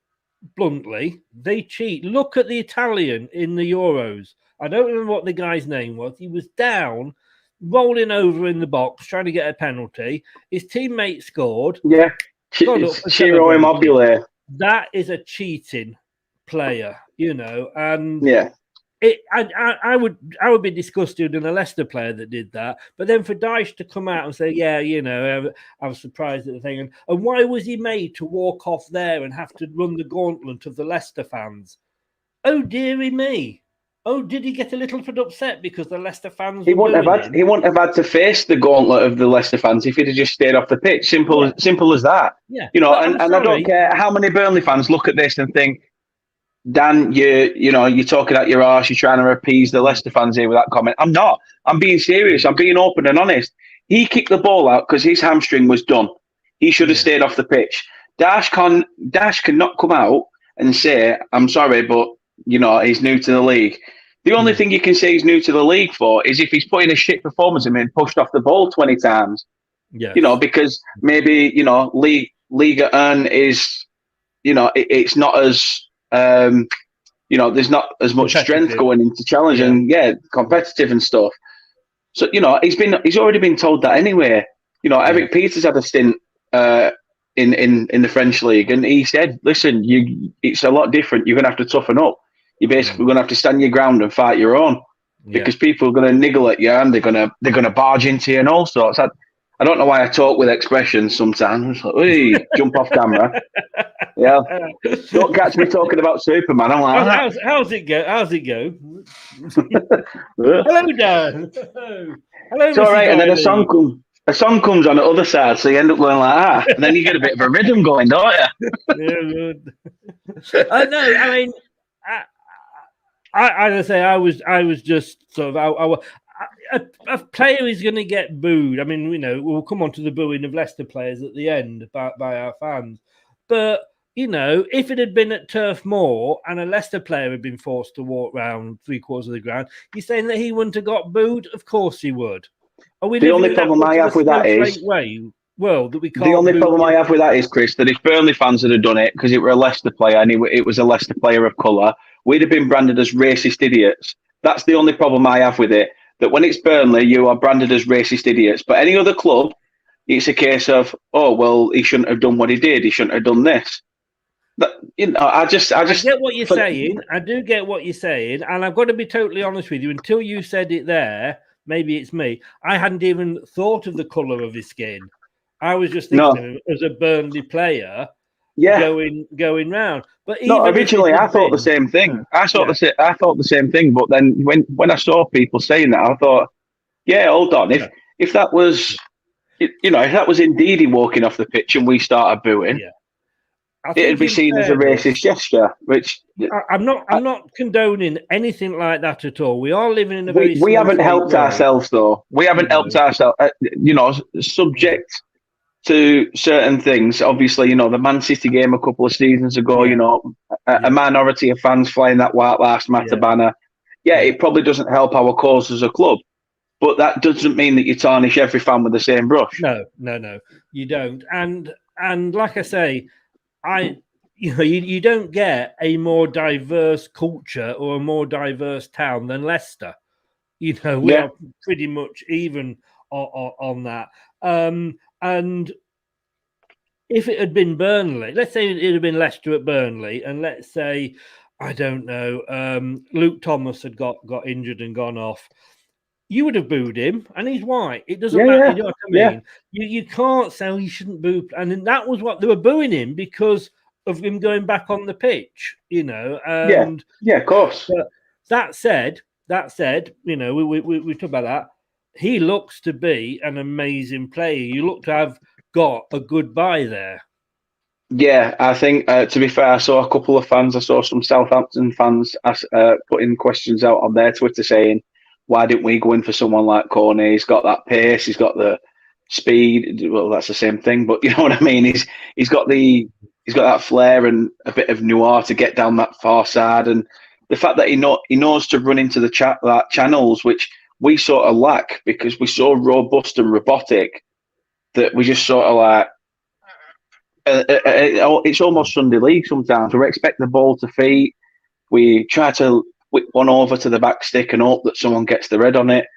bluntly, they cheat. Look at the Italian in the Euros. I don't remember what the guy's name was. He was down, rolling over in the box, trying to get a penalty. His teammate scored. Yeah, Ciro Immobile. That is a cheating player, you know, and I would be disgusted in a Leicester player that did that. But then for Dyche to come out and say, yeah, you know, I was surprised at the thing. And why was he made to walk off there and have to run the gauntlet of the Leicester fans? Oh, dearie me. Oh, did he get a little bit upset because the Leicester fans? He wouldn't have had to face the gauntlet of the Leicester fans if he'd have just stayed off the pitch. Simple as that. Yeah. You know, and I don't care how many Burnley fans look at this and think, Dan, you're talking out your arse. You're trying to appease the Leicester fans here with that comment. I'm not. I'm being serious. I'm being open and honest. He kicked the ball out because his hamstring was done. He should have stayed off the pitch. Dash cannot come out and say, I'm sorry, but, you know, he's new to the league. The only thing you can say he's new to the league for is if he's putting a shit performance in and pushed off the ball 20 times. Yeah. You know, because maybe, you know, Liga Earn is, you know, it's not as... you know, there's not as much strength going into challenge and competitive and stuff. So, you know, he's already been told that anyway. You know, Eric Peters had a stint in the French league, and he said, "Listen, it's a lot different. You're going to have to toughen up. You're basically going to have to stand your ground and fight your own, because people are going to niggle at you and they're going to barge into you and all sorts." I don't know why I talk with expressions sometimes. Like, jump off camera. Yeah. Don't catch me talking about Superman. I'm like, how's it go? Hello, Dan. Hello, it's all right. And then a song comes on the other side, so you end up going like that. And then you get a bit of a rhythm going, don't you? Yeah, good. No, I mean, I say I was just sort of a player is going to get booed. I mean, you know, we'll come on to the booing of Leicester players at the end by our fans. But, you know, if it had been at Turf Moor and a Leicester player had been forced to walk round 3/4 of the ground, you're saying that he wouldn't have got booed? Of course he would. The only problem I have with that is... The only problem I have with that is, Chris, that if Burnley fans had done it because it were a Leicester player and it was a Leicester player of colour, we'd have been branded as racist idiots. That's the only problem I have with it. That when it's Burnley, you are branded as racist idiots. But any other club, it's a case of, oh, well, he shouldn't have done what he did. He shouldn't have done this. But, you know, I get what you're saying. I do get what you're saying. And I've got to be totally honest with you. Until you said it there, maybe it's me, I hadn't even thought of the colour of his skin. I was just thinking of him as a Burnley player. Yeah. going round. But No, even originally I thought the same thing. I thought the same thing. But then when I saw people saying that, I thought, yeah, hold on. If that was, if that was Ndidi walking off the pitch and we started booing, it'd be seen as a racist gesture. Which I'm not condoning anything like that at all. We are living in a we haven't helped ourselves though. We haven't helped ourselves. Subject to certain things. Obviously, the Man City game a couple of seasons ago, a minority of fans flying that White Lives Matter banner. Yeah, it probably doesn't help our cause as a club, but that doesn't mean that you tarnish every fan with the same brush. No, you don't. And like I say, you don't get a more diverse culture or a more diverse town than Leicester. We are pretty much even on that. And if it had been Burnley, let's say it had been Leicester at Burnley, and let's say, I don't know, Luke Thomas had got injured and gone off, you would have booed him, and he's white. It doesn't matter. You know what I mean? You can't say he shouldn't boo. And then that was what they were booing him because of him going back on the pitch, And, of course. But that said, we talk about that. He looks to be an amazing player. You look to have got a good buy there. Yeah, I think, to be fair, I saw a couple of fans. I saw some Southampton fans putting questions out on their Twitter saying, why didn't we go in for someone like Corney? He's got that pace. He's got the speed. Well, that's the same thing, but you know what I mean? He's got that flair and a bit of noir to get down that far side. And the fact that he knows to run into the channels, which we sort of lack because we're so robust and robotic that we just sort of like, it's almost Sunday league sometimes. We expect the ball to feet. We try to whip one over to the back stick and hope that someone gets the red on it.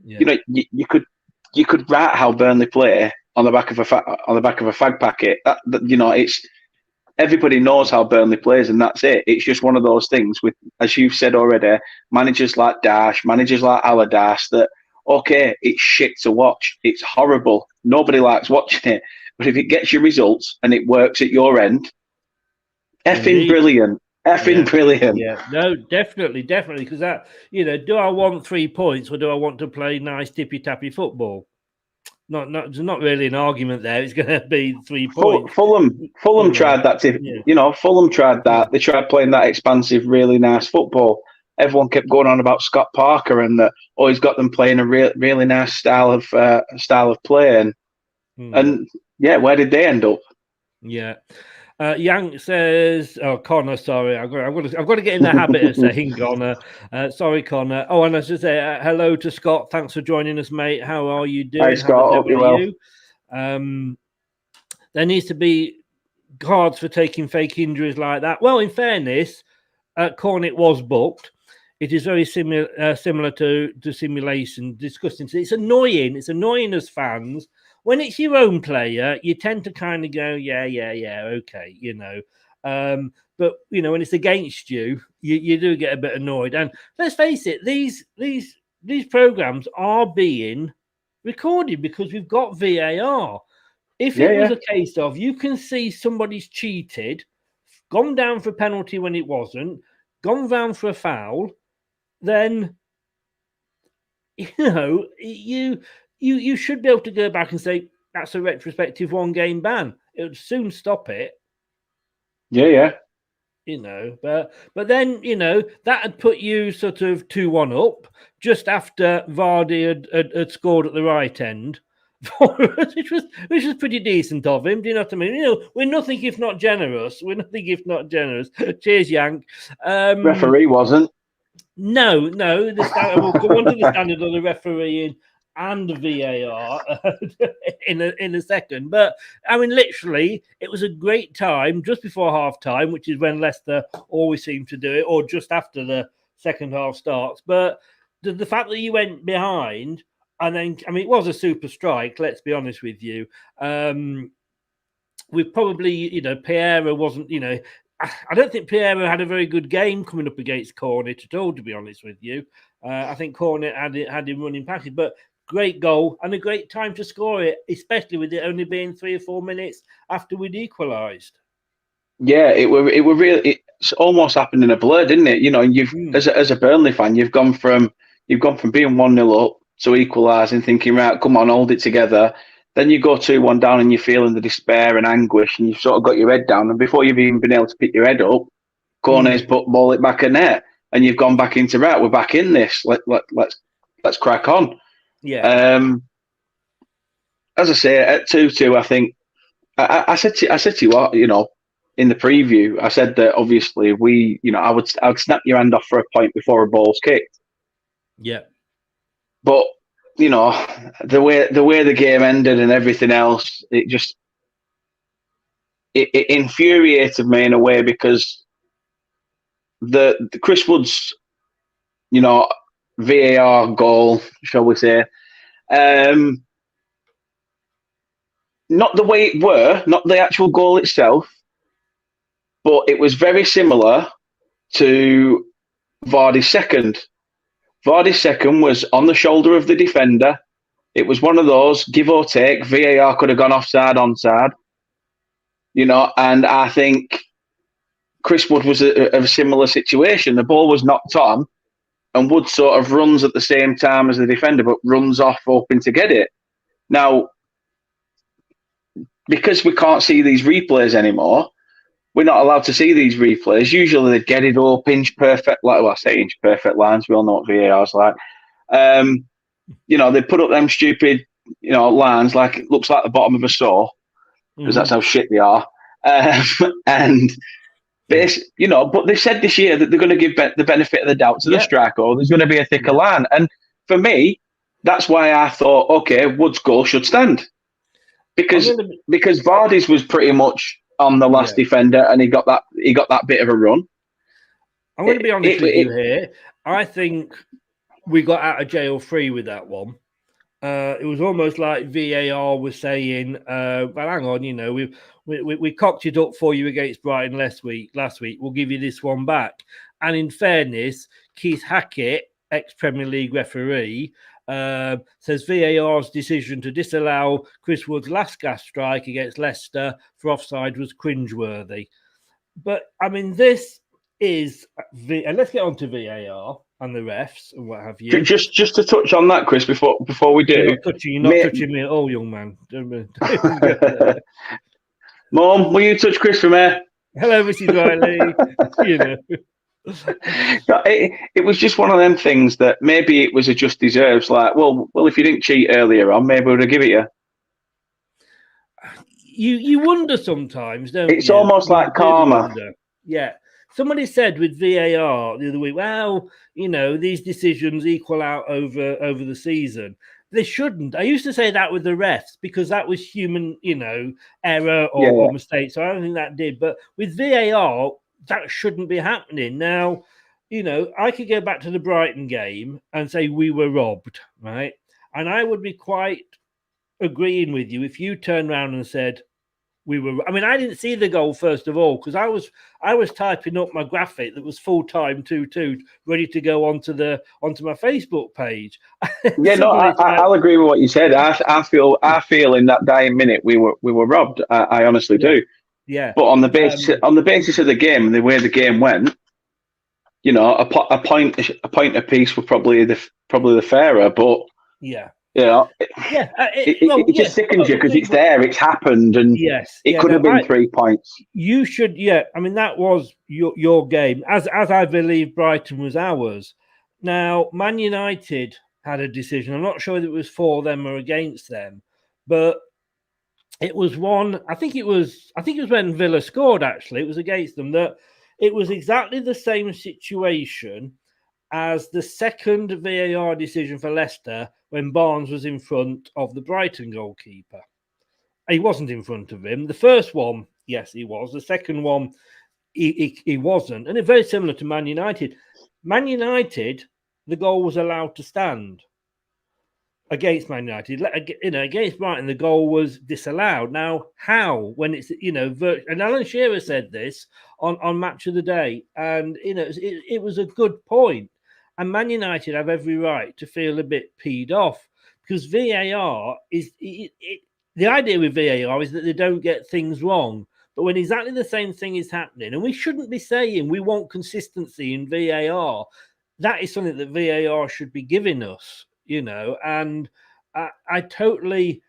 Yeah. You could write how Burnley play on the back of a fag packet. It's everybody knows how Burnley plays, and that's it. It's just one of those things with, as you've said already, managers like Dash, managers like Aladas that, okay, it's shit to watch. It's horrible. Nobody likes watching it. But if it gets you results and it works at your end, effing brilliant. Brilliant. Yeah, no, definitely. Because that, do I want 3 points or do I want to play nice tippy-tappy football? There's not really an argument there. It's going to be 3 points. Fulham tried that. Fulham tried that. They tried playing that expansive, really nice football. Everyone kept going on about Scott Parker and that. He's got them playing a really nice style of play. And yeah, where did they end up? Yeah. Yank says, Connor, sorry, I've got to get in the habit of saying Connor. Sorry, Connor. Oh, and I should say hello to Scott. Thanks for joining us, mate. How are you doing? Hi, Scott. Hope you're well. There needs to be cards for taking fake injuries like that. Well, in fairness, Cornet was booked. It is very similar to simulation discussing. It's annoying. It's annoying as fans. When it's your own player, you tend to kind of go, yeah, okay, But when it's against you, you do get a bit annoyed. And let's face it, these programs are being recorded because we've got VAR. If it was a case of you can see somebody's cheated, gone down for a penalty when it wasn't, gone down for a foul, then you should be able to go back and say that's a retrospective 1-game ban. It would soon stop it. Yeah. But then that had put you sort of 2-1 up just after Vardy had scored at the right end, which was pretty decent of him. Do you know what I mean? We're nothing if not generous. Cheers, Yank. Referee wasn't. No. We'll go on to the standard of the refereeing and VAR in a second. But I mean, literally, it was a great time just before half time, which is when Leicester always seem to do it, or just after the second half starts. But the fact that you went behind, and then, I mean, it was a super strike, let's be honest with you. We probably, Pereira wasn't, I don't think Pereira had a very good game coming up against Cornet at all, to be honest with you. I think Cornet had him running past it, but great goal and a great time to score it, especially with it only being 3 or 4 minutes after we'd equalised. Yeah, it were really. It's almost happened in a blur, didn't it? You know, you've as a Burnley fan, you've gone from being 1-0 up to equalising, thinking, right, come on, hold it together. Then you go 2-1 down, and you're feeling the despair and anguish, and you've sort of got your head down, and before you've even been able to pick your head up, corners ball it back in net, and you've gone back into right. We're back in this. Let's crack on. Yeah. As I say, at 2-2, I think I said to you, you know, in the preview, I said that obviously I would snap your hand off for a point before a ball's kicked. Yeah. But you know, the way the game ended and everything else, it infuriated me in a way, because the Chris Wood's, you know, VAR goal, shall we say, not the way it were, not the actual goal itself, but it was very similar to Vardy's second. Vardy's second was on the shoulder of the defender. It was one of those, give or take, VAR could have gone offside, onside, you know, and I think Chris Wood was a similar situation. The ball was knocked on, and Wood sort of runs at the same time as the defender, but runs off hoping to get it. Now, because we can't see these replays anymore, we're not allowed to see these replays. Usually they get it up, inch perfect, I say inch perfect lines. We all know what VAR's like. You know, they put up them stupid, you know, lines like it looks like the bottom of a saw, because that's how shit they are. And this, you know, but they said this year that they're going to give the benefit of the doubt to the striker, or there's going to be a thicker line. And for me, that's why I thought, okay, Wood's goal should stand, because Vardy's was pretty much on the last defender, and he got that bit of a run. I'm going to be honest with you here. I think we got out of jail free with that one. It was almost like VAR was saying, "Well, hang on, you know, we cocked it up for you against Brighton last week. We'll give you this one back." And in fairness, Keith Hackett, ex-Premier League referee, says VAR's decision to disallow Chris Wood's last gas strike against Leicester for offside was cringeworthy. But I mean, this is and let's get on to VAR and the refs and what have you. Just to touch on that, Chris, before we do. You're not touching me at all, young man. Mom, will you touch Chris from here? Hello, Mrs. Riley. You know. It was just one of them things that maybe it was a just deserves. Like, well, if you didn't cheat earlier on, maybe we'd have given it you. You wonder sometimes, don't you? It's almost like karma. Yeah. Somebody said with VAR the other week, well, you know, these decisions equal out over the season. They shouldn't. I used to say that with the refs because that was human, you know, error or mistake. So I don't think that did. But with VAR, that shouldn't be happening. Now, you know, I could go back to the Brighton game and say we were robbed, right? And I would be quite agreeing with you if you turned around and said, I mean, I didn't see the goal first of all because I was typing up my graphic that was full time 2-2 ready to go onto my Facebook page. Yeah, no, I'll agree with what you said. I feel in that dying minute we were robbed. I honestly do. Yeah. But on the basis of the game and the way the game went, you know, a point apiece were probably the fairer. But yeah. You know, it just sickens you because it's there, it's happened, and it could have been 3 points. You should, I mean, that was your game, as I believe Brighton was ours. Now, Man United had a decision. I'm not sure whether it was for them or against them, but it was one. I think it was when Villa scored. Actually, it was against them. That it was exactly the same situation as the second VAR decision for Leicester when Barnes was in front of the Brighton goalkeeper. He wasn't in front of him. The first one, yes, he was. The second one, he wasn't. And it's very similar to Man United. Man United, the goal was allowed to stand against Man United. You know, against Brighton, the goal was disallowed. Now, how? When it's, you know, and Alan Shearer said this on Match of the Day. And, you know, it was a good point. And Man United have every right to feel a bit peed off because VAR is the idea with VAR is that they don't get things wrong. But when exactly the same thing is happening, and we shouldn't be saying we want consistency in VAR, that is something that VAR should be giving us, and I totally...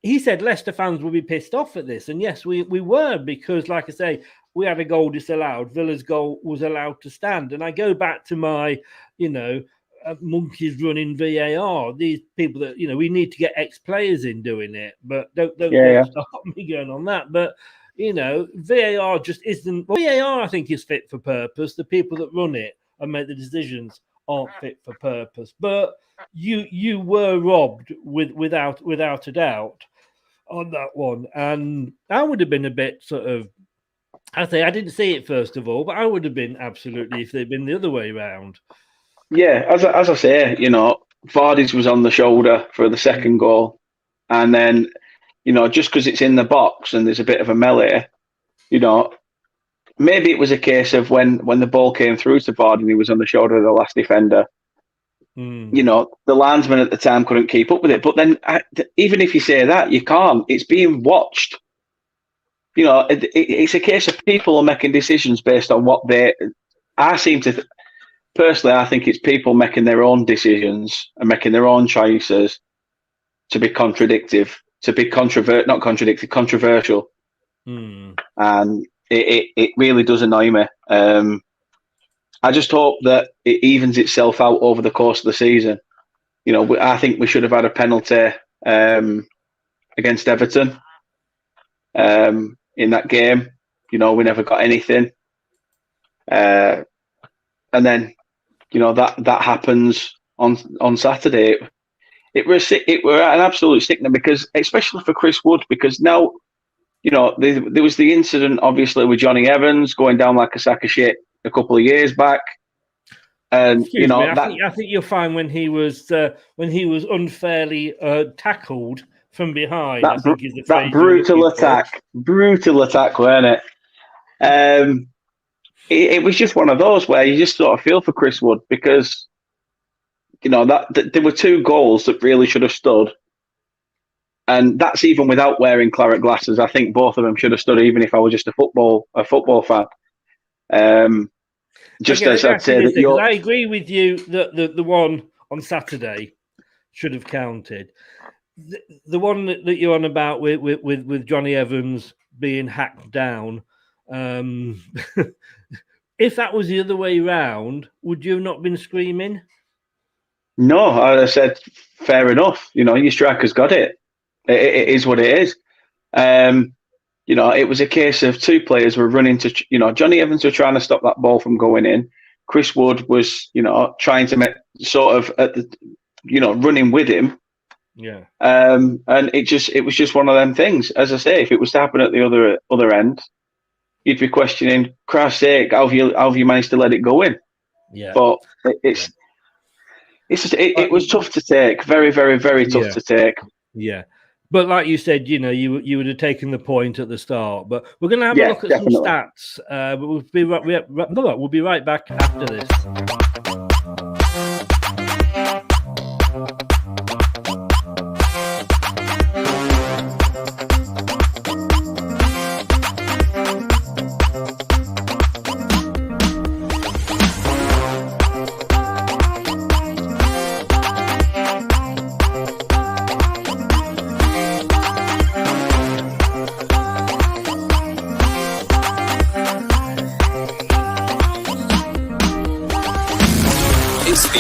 He said Leicester fans will be pissed off at this. And yes, we were, because, like I say, we had a goal disallowed. Villa's goal was allowed to stand. And I go back to my, monkeys running VAR. These people that, we need to get ex-players in doing it. But don't stop me going on that. But, VAR just isn't... Well, VAR, I think, is fit for purpose. The people that run it and make the decisions aren't fit for purpose. But you were robbed without a doubt on that one. And I would have been a bit sort of... I didn't see it first of all, but I would have been absolutely if they'd been the other way around. Yeah, as I say, Vardy's was on the shoulder for the second goal, and then just because it's in the box and there's a bit of a melee, maybe it was a case of when the ball came through to Vardy and he was on the shoulder of the last defender. The linesman at the time couldn't keep up with it. But then, even if you say that, you can't. It's being watched. It's a case of people are making decisions based on what they... Personally, I think it's people making their own decisions and making their own choices to be contradictive, to be controversial. And it really does annoy me. I just hope that it evens itself out over the course of the season. I think we should have had a penalty against Everton in that game. We never got anything. And then, that happens on Saturday. It were an absolute sickener, because, especially for Chris Wood, because now, there was the incident, obviously, with Johnny Evans going down like a sack of shit a couple of years back, and I think you'll find when he was unfairly tackled from behind. That brutal attack, weren't it? It was just one of those where you just sort of feel for Chris Wood, because that there were two goals that really should have stood, and that's even without wearing claret glasses. I think both of them should have stood, even if I was just a football fan. Just as I'd say that I agree with you that the one on Saturday should have counted. The one that you're on about with Johnny Evans being hacked down. If that was the other way round, would you have not been screaming? No, I said fair enough. Your striker's got it. It is what it is. It was a case of two players were running to, Johnny Evans were trying to stop that ball from going in. Chris Wood was, trying to make sort of running with him. Yeah. And it was just one of them things. As I say, if it was to happen at the other end, you'd be questioning, Christ's sake, how have you managed to let it go in? Yeah. But it was tough to take. Very, very, very tough to take. Yeah. But like you said, you would have taken the point at the start. But we're going to have a look at some stats. But we'll be right back after this.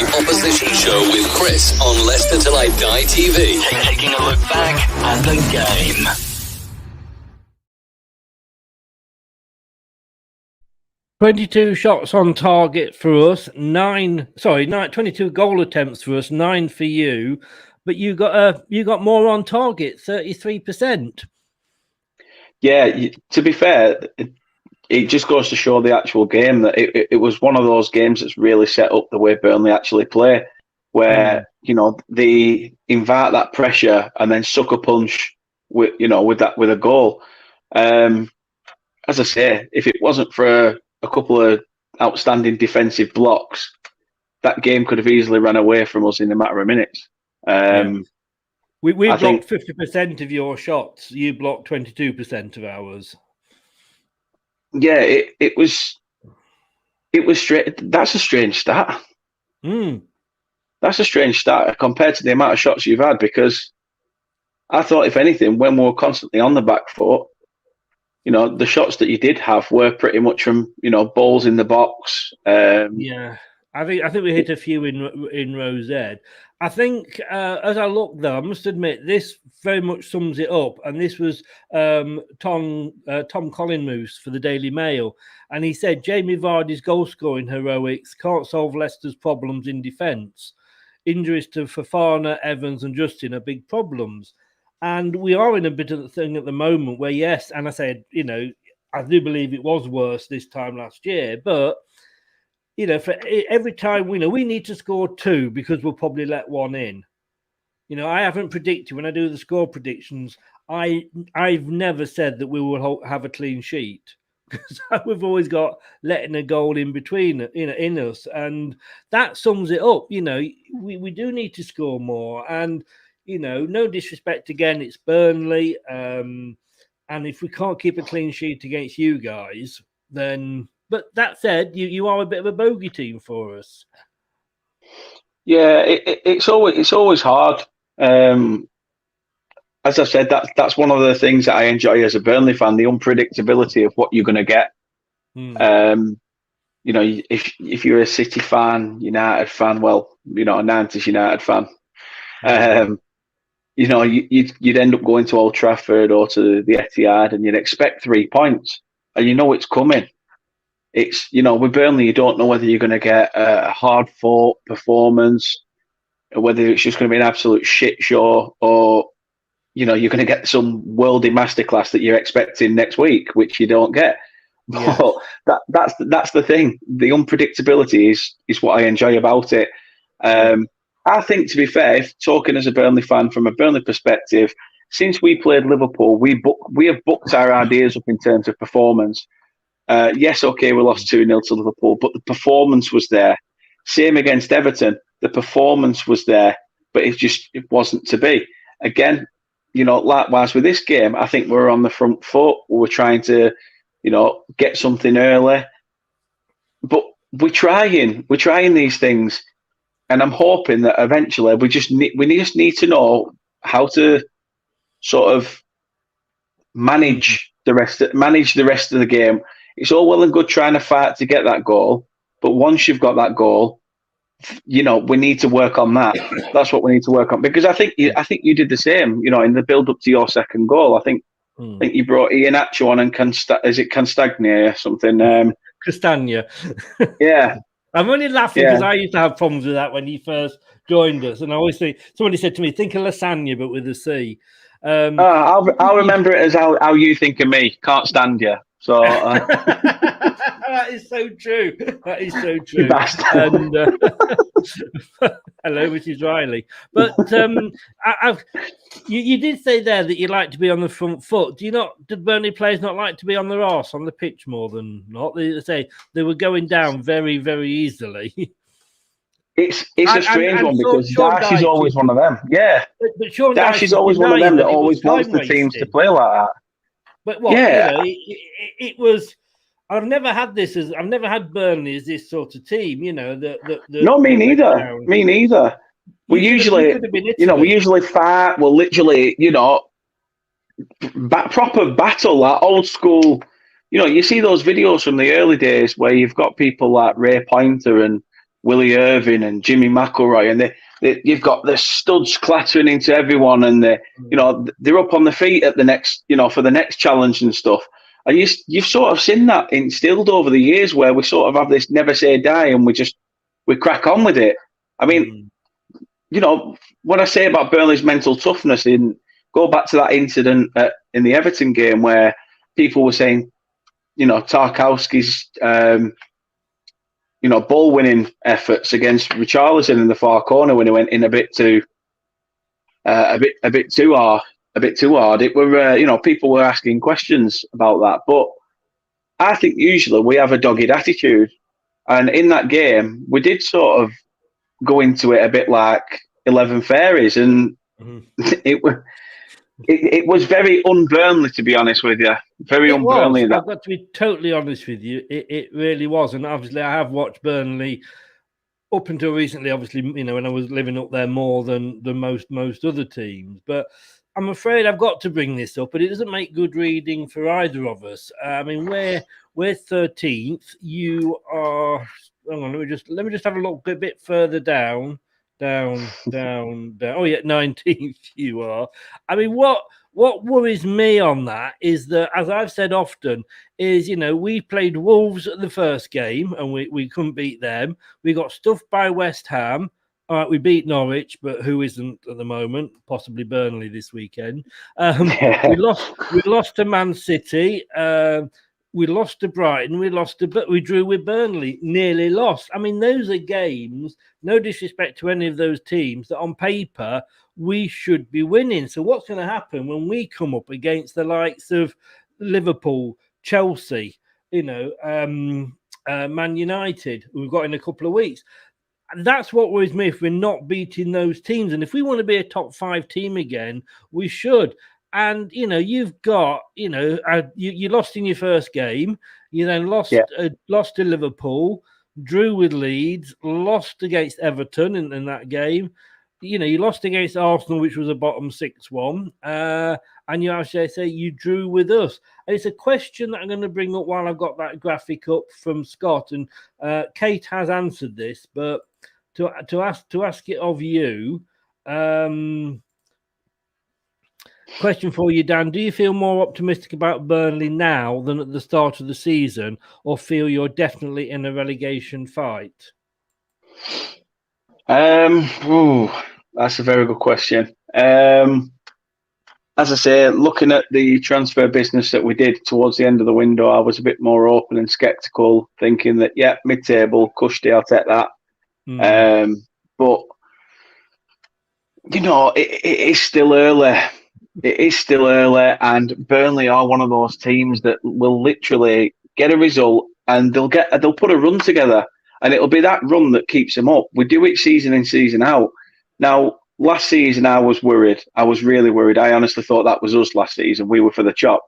Opposition Show with Chris on Leicester Till I Die TV. Taking a look back at the game. "22 shots on target for us, 22 goal attempts for us, 9 for you, but you got more on target, 33%. Yeah, to be fair, it just goes to show the actual game that it was one of those games that's really set up the way Burnley actually play, where they invite that pressure and then sucker punch with a goal. As I say, if it wasn't for a couple of outstanding defensive blocks, that game could have easily run away from us in a matter of minutes. We blocked 50% of your shots. You blocked 22% of ours. yeah, it was straight. That's a strange start. That's a strange start compared to the amount of shots you've had, because I thought, if anything, when we were constantly on the back foot, the shots that you did have were pretty much from, balls in the box. Yeah, I think we hit a few in row Z. I think as I look, though, I must admit this very much sums it up. And this was Tom Collingmoose for the Daily Mail, and he said Jamie Vardy's goal scoring heroics can't solve Leicester's problems in defence. Injuries to Fofana, Evans, and Justin are big problems. And we are in a bit of the thing at the moment where, yes, and I said, I do believe it was worse this time last year, but, for every time, we need to score 2 because we'll probably let 1 in. I haven't predicted, when I do the score predictions, I've never said that we will have a clean sheet, because we've always got letting a goal in between, in us. And that sums it up. We do need to score more. And, no disrespect again, it's Burnley. And if we can't keep a clean sheet against you guys, then... But that said, you are a bit of a bogey team for us. Yeah, it's always hard. As I said, that's one of the things that I enjoy as a Burnley fan, the unpredictability of what you're going to get. If you're a City fan, United fan, well, a 90s United fan, you'd end up going to Old Trafford or to the Etihad, and you'd expect 3 points, and it's coming. It's, with Burnley, you don't know whether you're going to get a hard-fought performance, or whether it's just going to be an absolute shit show, or, you're going to get some worldy masterclass that you're expecting next week, which you don't get. Yeah. But that's the thing. The unpredictability is what I enjoy about it. I think, to be fair, talking as a Burnley fan from a Burnley perspective, since we played Liverpool, we have booked our ideas up in terms of performance. Yes, okay, we lost 2-0 to Liverpool, but the performance was there. Same against Everton, the performance was there, but it wasn't to be. Again, likewise with this game, I think we're on the front foot. We're trying to, get something early, but we're trying these things, and I'm hoping that eventually we just need to know how to sort of manage the rest of the game. It's all well and good trying to fight to get that goal, but once you've got that goal, we need to work on that. That's what we need to work on, because I think you did the same. In the build up to your second goal, I think you brought Iheanacho on and Castagna or something? Castagna. Yeah. I'm only laughing because I used to have problems with that when he first joined us, and I always say, somebody said to me, "Think of lasagna but with a C." I'll remember it as how you think of me. Can't stand you. So that is so true. That is so true. And hello, Mrs. Riley. But you did say there that you like to be on the front foot. Did Burnley players not like to be on their arse on the pitch more than not? They say they were going down very, very easily. It's a strange one, because Darcy's always one of them. Yeah, but Sean Darcy's always one of them that always wants the teams to play like that. But it was. I've never had Burnley as this sort of team. No, me neither. Me neither. We usually fight. We'll literally, proper battle, that old school. You see those videos from the early days where you've got people like Ray Pointer and Willie Irving and Jimmy McElroy, and you've got the studs clattering into everyone, and they're up on the feet at the next, for the next challenge and stuff. And you've sort of seen that instilled over the years, where we sort of have this never say die, and we crack on with it. I mean, what I say about Burnley's mental toughness, go back to that incident in the Everton game where people were saying, Tarkowski's ball winning efforts against Richarlison in the far corner when he went in a bit too hard. It were people were asking questions about that, but I think usually we have a dogged attitude, and in that game we did sort of go into it a bit like 11 fairies, and it was very un-Burnley, to be honest with you. Very un-Burnley. I've got to be totally honest with you. It really was. And obviously, I have watched Burnley up until recently, obviously, you know, when I was living up there more than most other teams. But I'm afraid I've got to bring this up, but it doesn't make good reading for either of us. I mean, we're 13th. You are. Hang on, let me just have a look a bit further down. Oh yeah, 19th you are. I mean, what worries me on that is that, as I've said often, is, you know, we played Wolves at the first game and we couldn't beat them. We got stuffed by West Ham. All right, we beat Norwich, but who isn't at the moment? Possibly Burnley this weekend. We lost to Man City. We lost to Brighton. We drew with Burnley. Nearly lost. I mean, those are games. No disrespect to any of those teams that, on paper, we should be winning. So, what's going to happen when we come up against the likes of Liverpool, Chelsea, you know, Man United, who we've got in a couple of weeks? That's what worries me, if we're not beating those teams. And if we want to be a top 5 team again, we should. And, you know, you've got, you know, you lost in your first game. You then lost to Liverpool, drew with Leeds, lost against Everton in that game. You know, you lost against Arsenal, which was a bottom 6-1. And you actually say you drew with us. And it's a question that I'm going to bring up while I've got that graphic up from Scott. And Kate has answered this, but to ask it of you, question for you, Dan. Do you feel more optimistic about Burnley now than at the start of the season, or feel you're definitely in a relegation fight? That's a very good question. As I say, looking at the transfer business that we did towards the end of the window, I was a bit more open and sceptical, thinking that, mid-table, cushy, I'll take that. But, you know, it is still early. It is still early, and Burnley are one of those teams that will literally get a result and they'll put a run together, and it'll be that run that keeps them up. We do it season in, season out. Now, last season I was worried. I was really worried. I honestly thought that was us last season. We were for the chop.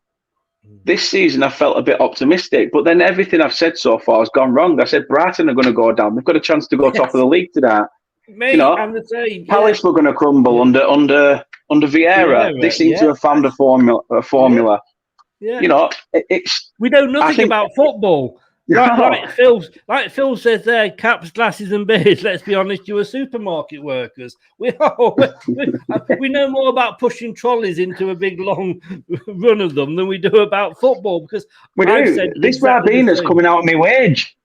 This season I felt a bit optimistic, but then everything I've said so far has gone wrong. I said Brighton are going to go down. They've got a chance to go top of the league today. Mate, you know, I'm the same. Palace were going to crumble under Vieira. They seem to have found a formula. Yeah. You know, we know nothing about football. Like Phil says there, caps, glasses, and beards. Let's be honest, you are supermarket workers. We know more about pushing trolleys into a big long run of them than we do about football, because we do. This Rabina's coming out of my wage.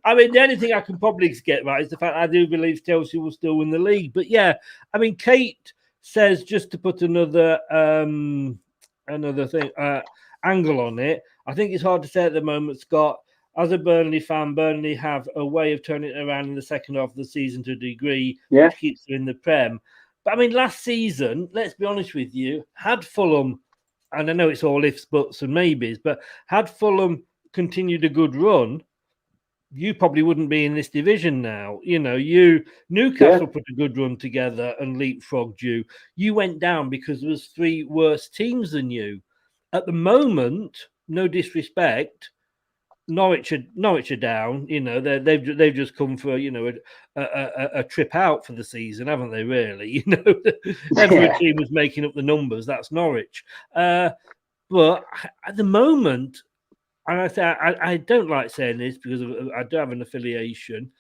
I mean, the only thing I can probably get right is the fact I do believe Chelsea will still win the league. But yeah, I mean, Kate says, just to put another thing angle on it, I think it's hard to say at the moment, Scott. As a Burnley fan, Burnley have a way of turning it around in the second half of the season to a degree, which keeps them in the Prem. But I mean, last season, let's be honest with you, had Fulham, and I know it's all ifs, buts, and maybes, but had Fulham continued a good run, you probably wouldn't be in this division now. You know, Newcastle put a good run together and leapfrogged you. You went down because there was 3 worse teams than you. At the moment, no disrespect, Norwich are down. You know, they've just come for, you know, a trip out for the season, haven't they? Really, you know, every team was making up the numbers. That's Norwich, but at the moment. And I say I don't like saying this because I do have an affiliation.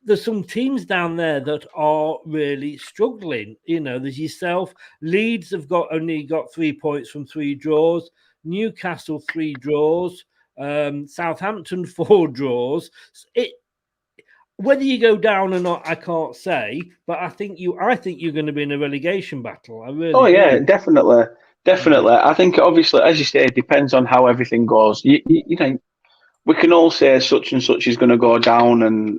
There's some teams down there that are really struggling. You know, there's yourself. Leeds have only got 3 points from 3 draws. Newcastle 3 draws. Southampton 4 draws. Whether you go down or not, I can't say. But I think you're going to be in a relegation battle. I really. Oh yeah, definitely. Definitely. I think, obviously, as you say, it depends on how everything goes. You know, we can all say such and such is going to go down, and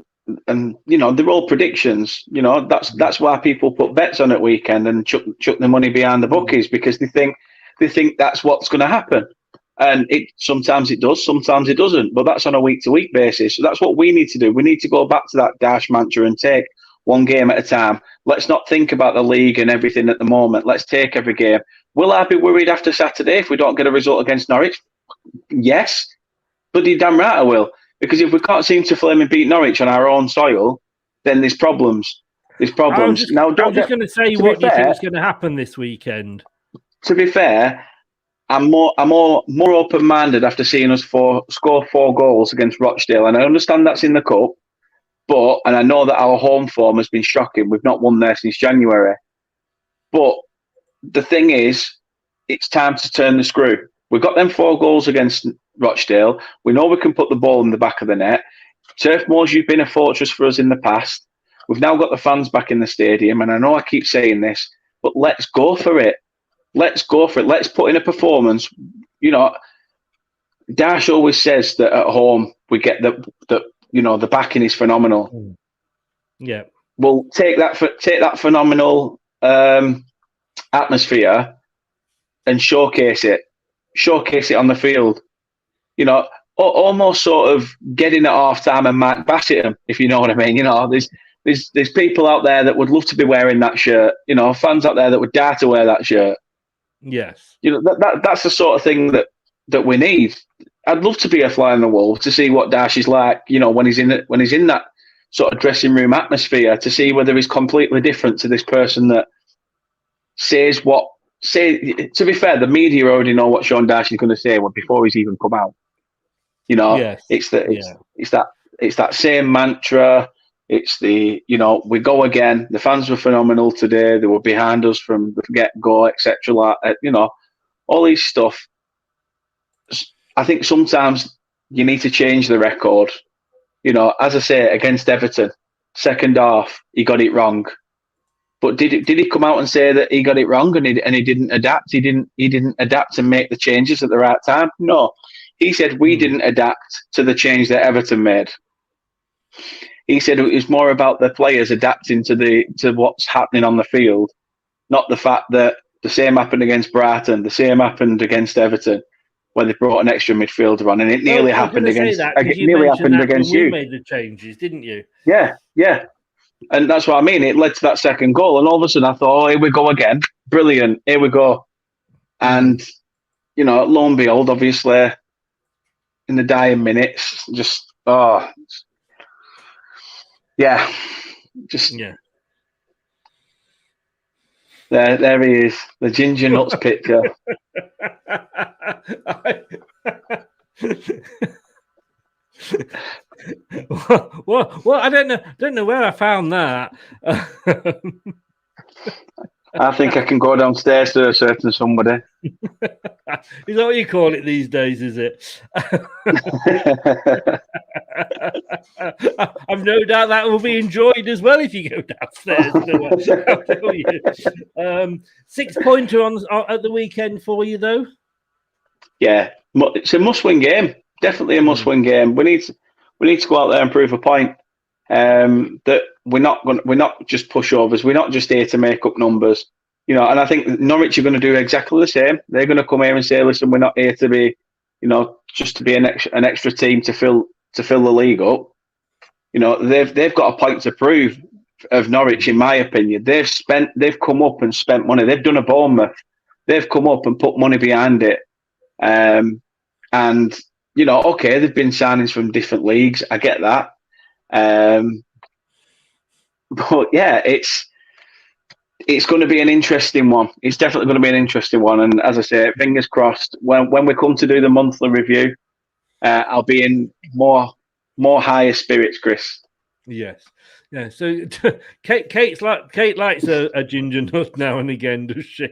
you know, they're all predictions. You know, that's why people put bets on at weekend and chuck the money behind the bookies, because they think that's what's going to happen. And sometimes it does, sometimes it doesn't. But that's on a week-to-week basis. So that's what we need to do. We need to go back to that dash mantra and take one game at a time. Let's not think about the league and everything at the moment. Let's take every game. Will I be worried after Saturday if we don't get a result against Norwich? Yes. Bloody damn right I will. Because if we can't seem to flame and beat Norwich on our own soil, then there's problems. There's problems. I'm just going to say what you think is going to happen this weekend. To be fair, I'm more open-minded after seeing us score 4 goals against Rochdale, and I understand that's in the cup, and I know that our home form has been shocking. We've not won there since January, but the thing is, it's time to turn the screw. We got them 4 goals against Rochdale. We know we can put the ball in the back of the net. Turfmoor's, you've been a fortress for us in the past. We've now got the fans back in the stadium, and I know I keep saying this, but let's go for it. Let's go for it. Let's put in a performance. You know, Dash always says that at home we get the backing is phenomenal. Yeah. Well, take that phenomenal atmosphere and showcase it on the field. You know, almost sort of getting at half time and Mark Bassett them, if you know what I mean. You know, there's people out there that would love to be wearing that shirt. You know, fans out there that would dare to wear that shirt. Yes. You know, that's the sort of thing that we need. I'd love to be a fly on the wall to see what Dash is like, you know, when he's in that sort of dressing room atmosphere, to see whether he's completely different to this person that says to be fair, the media already know what Sean Dash is going to say before he's even come out. You know, yes. It's that same mantra. It's you know, we go again. The fans were phenomenal today. They were behind us from the get-go, etc. You know, all these stuff. I think sometimes you need to change the record. You know, as I say, against Everton, second half, he got it wrong. But did he come out and say that he got it wrong and he didn't adapt? He didn't adapt and make the changes at the right time? No. He said we didn't adapt to the change that Everton made. He said it was more about the players adapting to what's happening on the field, not the fact that the same happened against Brighton, the same happened against Everton, where they brought an extra midfielder on, and it nearly happened against you. You made the changes, didn't you? Yeah, and that's what I mean. It led to that second goal, and all of a sudden I thought, oh, here we go again, brilliant, here we go, and you know, lo and behold, obviously, in the dying minutes, there he is, the ginger nuts picture. Well, I don't know where I found that. I think I can go downstairs to a certain somebody. Is that what you call it these days, is it? I've no doubt that will be enjoyed as well if you go downstairs. I'll tell you. 6-pointer at the weekend for you, though? Yeah, it's a must-win game. Definitely a must-win game. We need to go out there and prove a point. That we're not just pushovers. We're not just here to make up numbers, you know. And I think Norwich are going to do exactly the same. They're going to come here and say, "Listen, we're not here to be, you know, just to be an extra team to fill the league up." You know, they've got a point to prove of Norwich, in my opinion. They've come up and spent money. They've done a Bournemouth. They've come up and put money behind it. And you know, okay, they've been signings from different leagues. I get that. But yeah, it's going to be an interesting one. It's definitely going to be an interesting one. And as I say, fingers crossed, when we come to do the monthly review, I'll be in more higher spirits, Chris. Yes. Yeah. So Kate likes a ginger nut now and again, does she?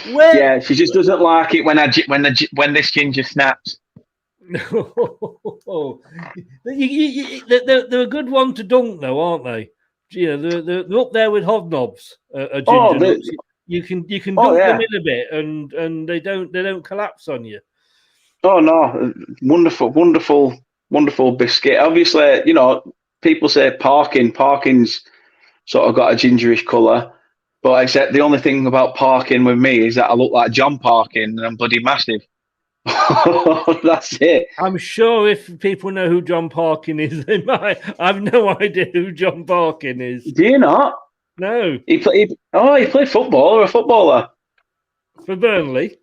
Yeah, she just doesn't like it when this ginger snaps. They're a good one to dunk, though, aren't they? You know, they're up there with hobnobs. You can dunk them in a bit, and they don't collapse on you. Oh no, wonderful biscuit. Obviously, you know, people say Parkin's sort of got a gingerish colour, but except the only thing about Parkin with me is that I look like John Parkin and I'm bloody massive. That's it. I'm sure if people know who John Parkin is, they might. I've no idea who John Parkin is. Do you not? No. He played football or a footballer? For Burnley?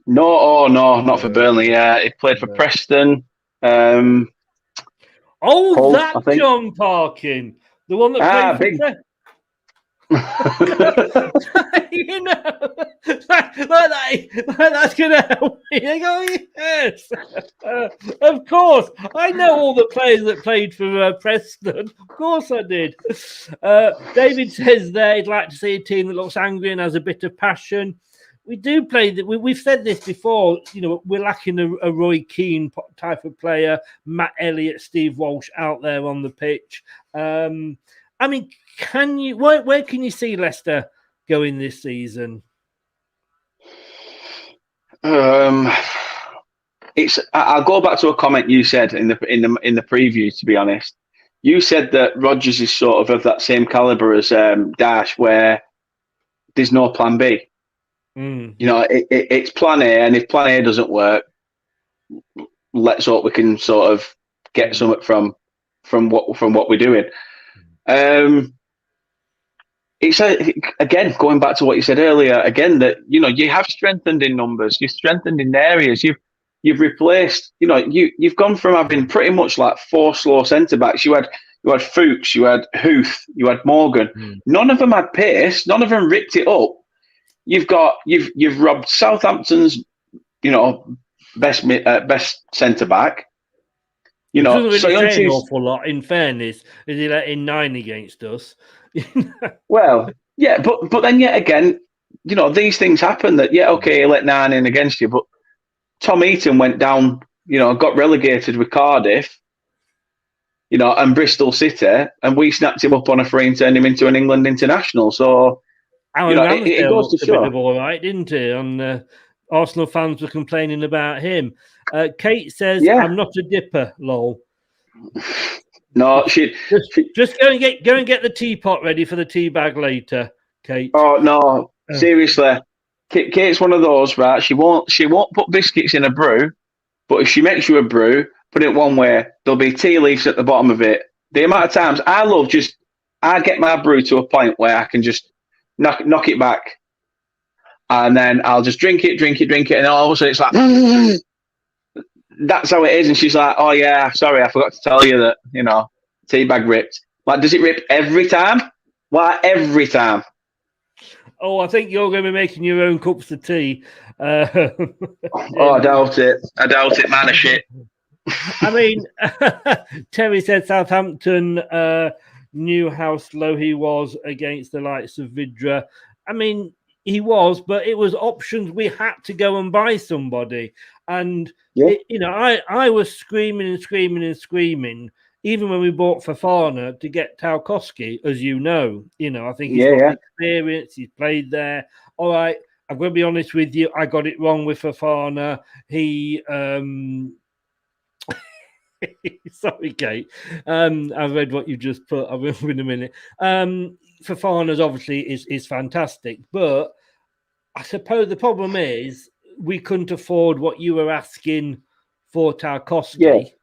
No, not for Burnley. Yeah, he played for Preston. Oh, Hull, that I think. John Parkin, the one that played for you know, like that's gonna help me. I go, yes, of course. I know all the players that played for Preston. Of course, I did. David says there he'd like to see a team that looks angry and has a bit of passion. We do play that. We've said this before. You know, we're lacking a Roy Keane type of player, Matt Elliott, Steve Walsh out there on the pitch. I mean, can you? Where can you see Leicester going this season? I'll go back to a comment you said in the preview. To be honest, you said that Rodgers is sort of that same caliber as Dash, where there's no plan B. You know, it's plan A, and if plan A doesn't work, let's hope we can sort of get something from what we're doing. It's again going back to what you said earlier. Again, that you have strengthened in numbers, you've strengthened in areas, you've replaced. You've gone from having pretty much like 4 slow centre backs. You had Fuchs, you had Huth, you had Morgan. None of them had pace. None of them ripped it up. You've robbed Southampton's best centre back. He doesn't really say an awful lot. In fairness, is he let in 9 against us? Well, yeah, but then yet again, these things happen. That he let 9 in against you, but Tom Eaton went down. Got relegated with Cardiff. And Bristol City, and we snapped him up on a free and turned him into an England international. So. It goes to show. All right, didn't he? And Arsenal fans were complaining about him. Kate says, "I'm not a dipper." Lol. No, just go and get the teapot ready for the tea bag later, Kate. Oh no, seriously, Kate's one of those, right? She won't put biscuits in a brew, but if she makes you a brew, put it one way, there'll be tea leaves at the bottom of it. The amount of times I get my brew to a point where I can just knock it back, and then I'll just drink it, and all of a sudden it's like that's how it is. And she's like, "Oh yeah, sorry, I forgot to tell you that tea bag ripped." Like, does it rip every time? Why every time? Oh, I think you're going to be making your own cups of tea. I doubt it. Man of shit. I mean, Terry said Southampton knew how slow he was against the likes of Vidra. I mean, he was, but it was options. We had to go and buy somebody. And, I was screaming, even when we bought Fofana to get Tarkowski, as you know. I think he's got experience. He's played there. All right, I'm going to be honest with you. I got it wrong with Fofana. He... Sorry, Kate. I've read what you just put. I'll remember in a minute. Fofana's obviously is fantastic, but I suppose the problem is we couldn't afford what you were asking for Tarkowski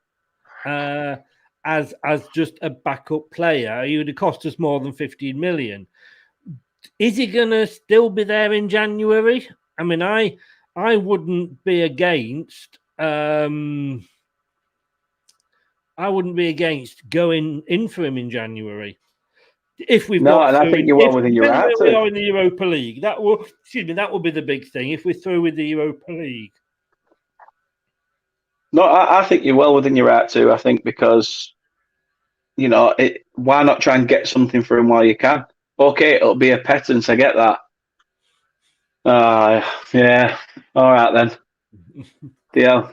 as just a backup player. He would have cost us more than 15 million. Is he going to still be there in January? I mean, I wouldn't be against. I wouldn't be against going in for him in January. If we've got, I think you're well within your right. We are in the Europa League. That will be the big thing. If we're through with the Europa League. No, I think you're well within your right too. I think because, why not try and get something for him while you can? Okay, it'll be a pittance. I get that. Yeah. All right then. Yeah.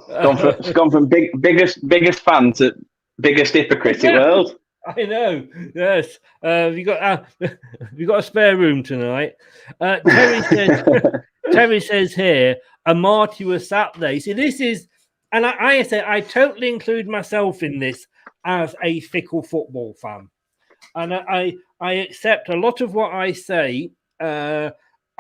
It's gone from biggest fan to biggest hypocrite in the world. I know. Yes. You got a spare room tonight. Terry says here, Amati was sat there. See, this is, and I say I totally include myself in this as a fickle football fan, and I accept a lot of what I say. I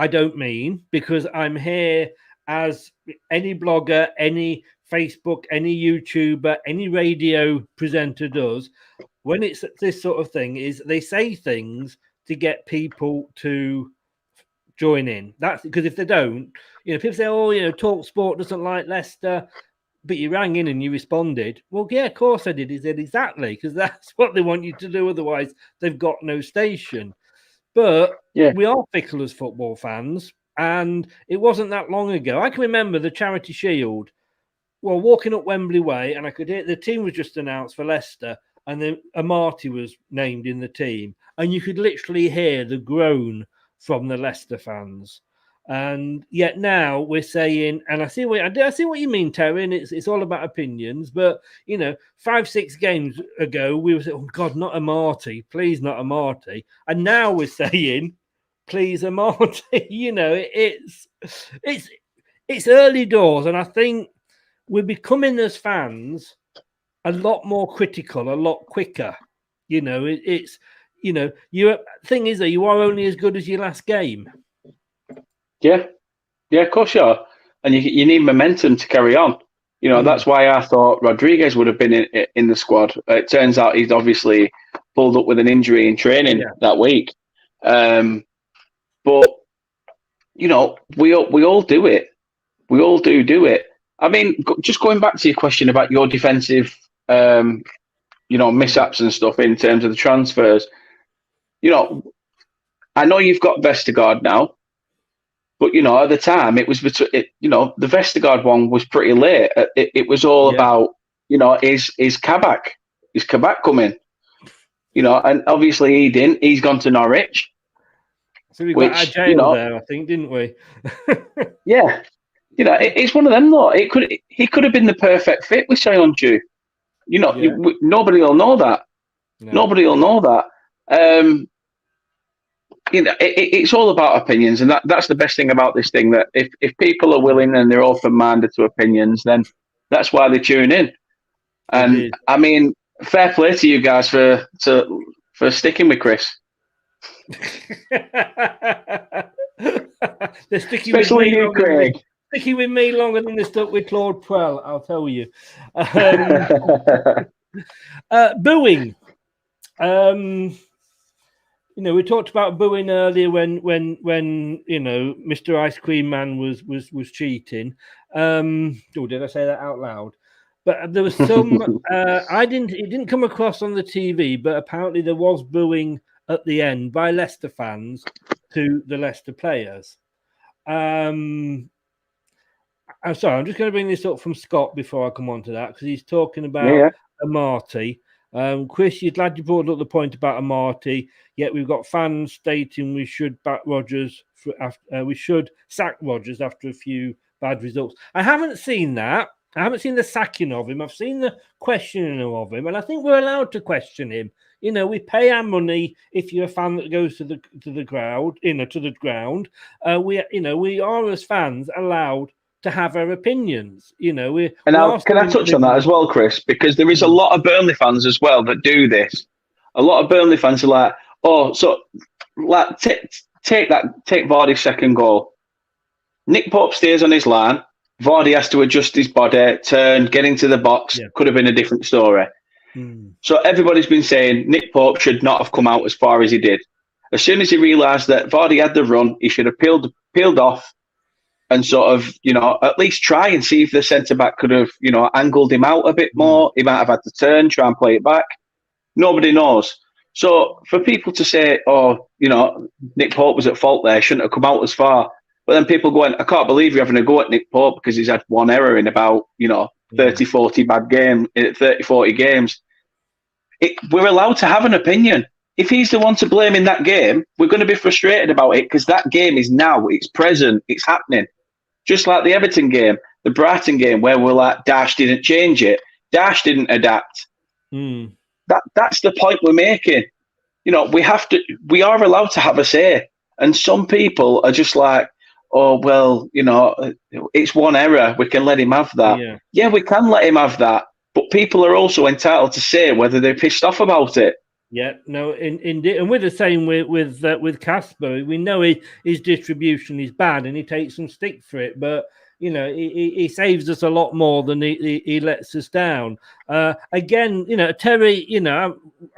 don't mean, because I'm here as any blogger, any Facebook, any YouTuber, any radio presenter does, when it's this sort of thing, is they say things to get people to join in. That's because if they don't, people say, oh, Talk Sport doesn't like Leicester, but you rang in and you responded. Well, yeah, of course I did. He said, exactly, because that's what they want you to do. Otherwise, they've got no station. But we are fickle as football fans. And it wasn't that long ago. I can remember the Charity Shield. Well, walking up Wembley Way, and I could hear the team was just announced for Leicester, and then Amati was named in the team. And you could literally hear the groan from the Leicester fans. And yet now we're saying, and I see what you mean, Terry, and it's all about opinions. But 5-6 games ago we were saying, oh God, not Amati, please, not Amati. And now we're saying, please, Amati. It's early doors, and I think we're becoming as fans a lot more critical, a lot quicker. Your thing is that you are only as good as your last game. Yeah, of course you are, and you need momentum to carry on. That's why I thought Rodriguez would have been in the squad. It turns out he's obviously pulled up with an injury in training that week. But we all do it. We all do it. I mean, just going back to your question about your defensive, mishaps and stuff in terms of the transfers. I know you've got Vestergaard now, but at the time it was the Vestergaard one was pretty late. It was all about is Kabak coming? And obviously he didn't. He's gone to Norwich. So we got Agile there, I think, didn't we? Yeah. It's one of them though. He could have been the perfect fit with Soyuncu. Nobody will know that. No. Nobody will know that. It's all about opinions, and that's the best thing about this thing. That if people are willing and they're open-minded to opinions, then that's why they tune in. And I mean, fair play to you guys for sticking with Chris. They're sticking Especially with me, you, Craig. Sticking with me longer than they stuck with Claude Puel, I'll tell you. Booing. We talked about booing earlier when Mr. Ice Cream Man was cheating. Did I say that out loud? But there was some. It didn't come across on the TV, but apparently there was booing at the end by Leicester fans to the Leicester players. I'm sorry, I'm just going to bring this up from Scott before I come on to that, because he's talking about Amati. Chris, you're glad you brought up the point about Amati. Yet we've got fans stating we should back Rodgers. We should sack Rodgers after a few bad results. I haven't seen that. I haven't seen the sacking of him. I've seen the questioning of him, and I think we're allowed to question him. We pay our money if you're a fan that goes to the ground. To the ground. We are as fans allowed to have our opinions. Can I touch on that as well, Chris? Because there is a lot of Burnley fans as well that do this. A lot of Burnley fans are like, take Vardy's second goal. Nick Pope stays on his line. Vardy has to adjust his body, turn, get into the box. Yeah. Could have been a different story. So everybody's been saying Nick Pope should not have come out as far as he did. As soon as he realised that Vardy had the run, he should have peeled off and sort of, at least try and see if the centre-back could have, angled him out a bit more. He might have had to turn, try and play it back. Nobody knows. So for people to say, Nick Pope was at fault there, shouldn't have come out as far. But then people going, I can't believe you're having a go at Nick Pope because he's had one error in about, 30, 40 games. We're allowed to have an opinion. If he's the one to blame in that game, we're going to be frustrated about it because that game is now, it's present, it's happening. Just like the Everton game, the Brighton game, where we're like, Dash didn't change it. Dash didn't adapt. That's the point we're making. We are allowed to have a say. And some people are just like, oh, well, it's one error. We can let him have that. Yeah, we can let him have that. But people are also entitled to say whether they're pissed off about it. Yeah, no, indeed, and we're the same with Casper. We know his distribution is bad, and he takes some stick for it. But he saves us a lot more than he lets us down. Again, Terry.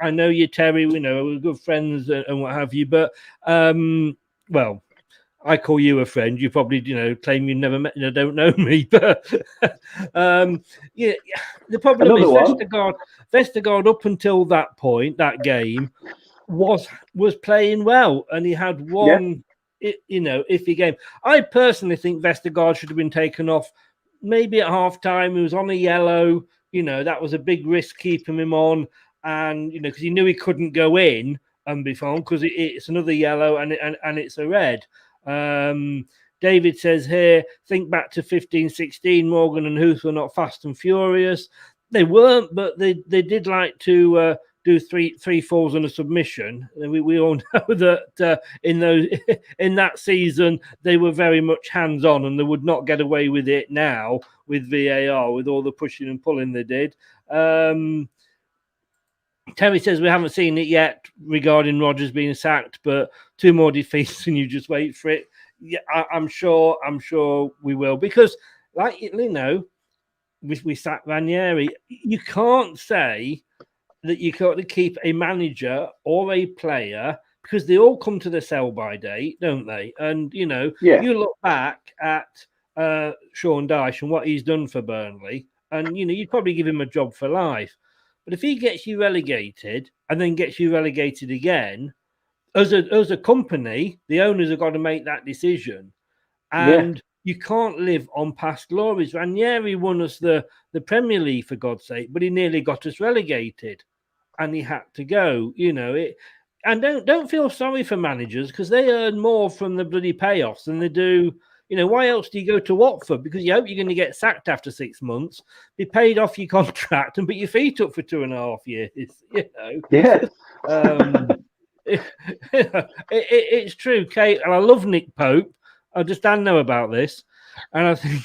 I know you, Terry. We're good friends and what have you. But well, I call you a friend. You probably, claim you never met, don't know me. But yeah, the problem Another is one. Vestergaard up until that point, that game was playing well, and he had one, iffy game. I personally think Vestergaard should have been taken off maybe at half time. He was on a yellow. That was a big risk keeping him on, and because he knew he couldn't go in and be found because it's another yellow and it's a red. David says here, think back to 15-16, Morgan and Huth were not fast and furious. They weren't, but they did like to do three falls and a submission. We all know that in that season they were very much hands on, and they would not get away with it now with VAR, with all the pushing and pulling they did. Terry says we haven't seen it yet regarding Rodgers being sacked, but 2 more defeats and you just wait for it. Yeah, I'm sure we will, because we sacked Ranieri. You can't say that you can't keep a manager or a player, because they all come to the sell-by date, don't they? And you look back at Sean Dyche and what he's done for Burnley, and you'd probably give him a job for life. But if he gets you relegated and then gets you relegated again, as a company, the owners have got to make that decision. And you can't live on past glories. Ranieri won us the Premier League, for God's sake, but he nearly got us relegated, and he had to go. And don't feel sorry for managers, because they earn more from the bloody payoffs than they do. Why else do you go to Watford? Because you hope you're going to get sacked after 6 months, be paid off your contract, and put your feet up for 2.5 years. Yeah. It's true, Kate, and I love Nick Pope. I just don't know about this, and I think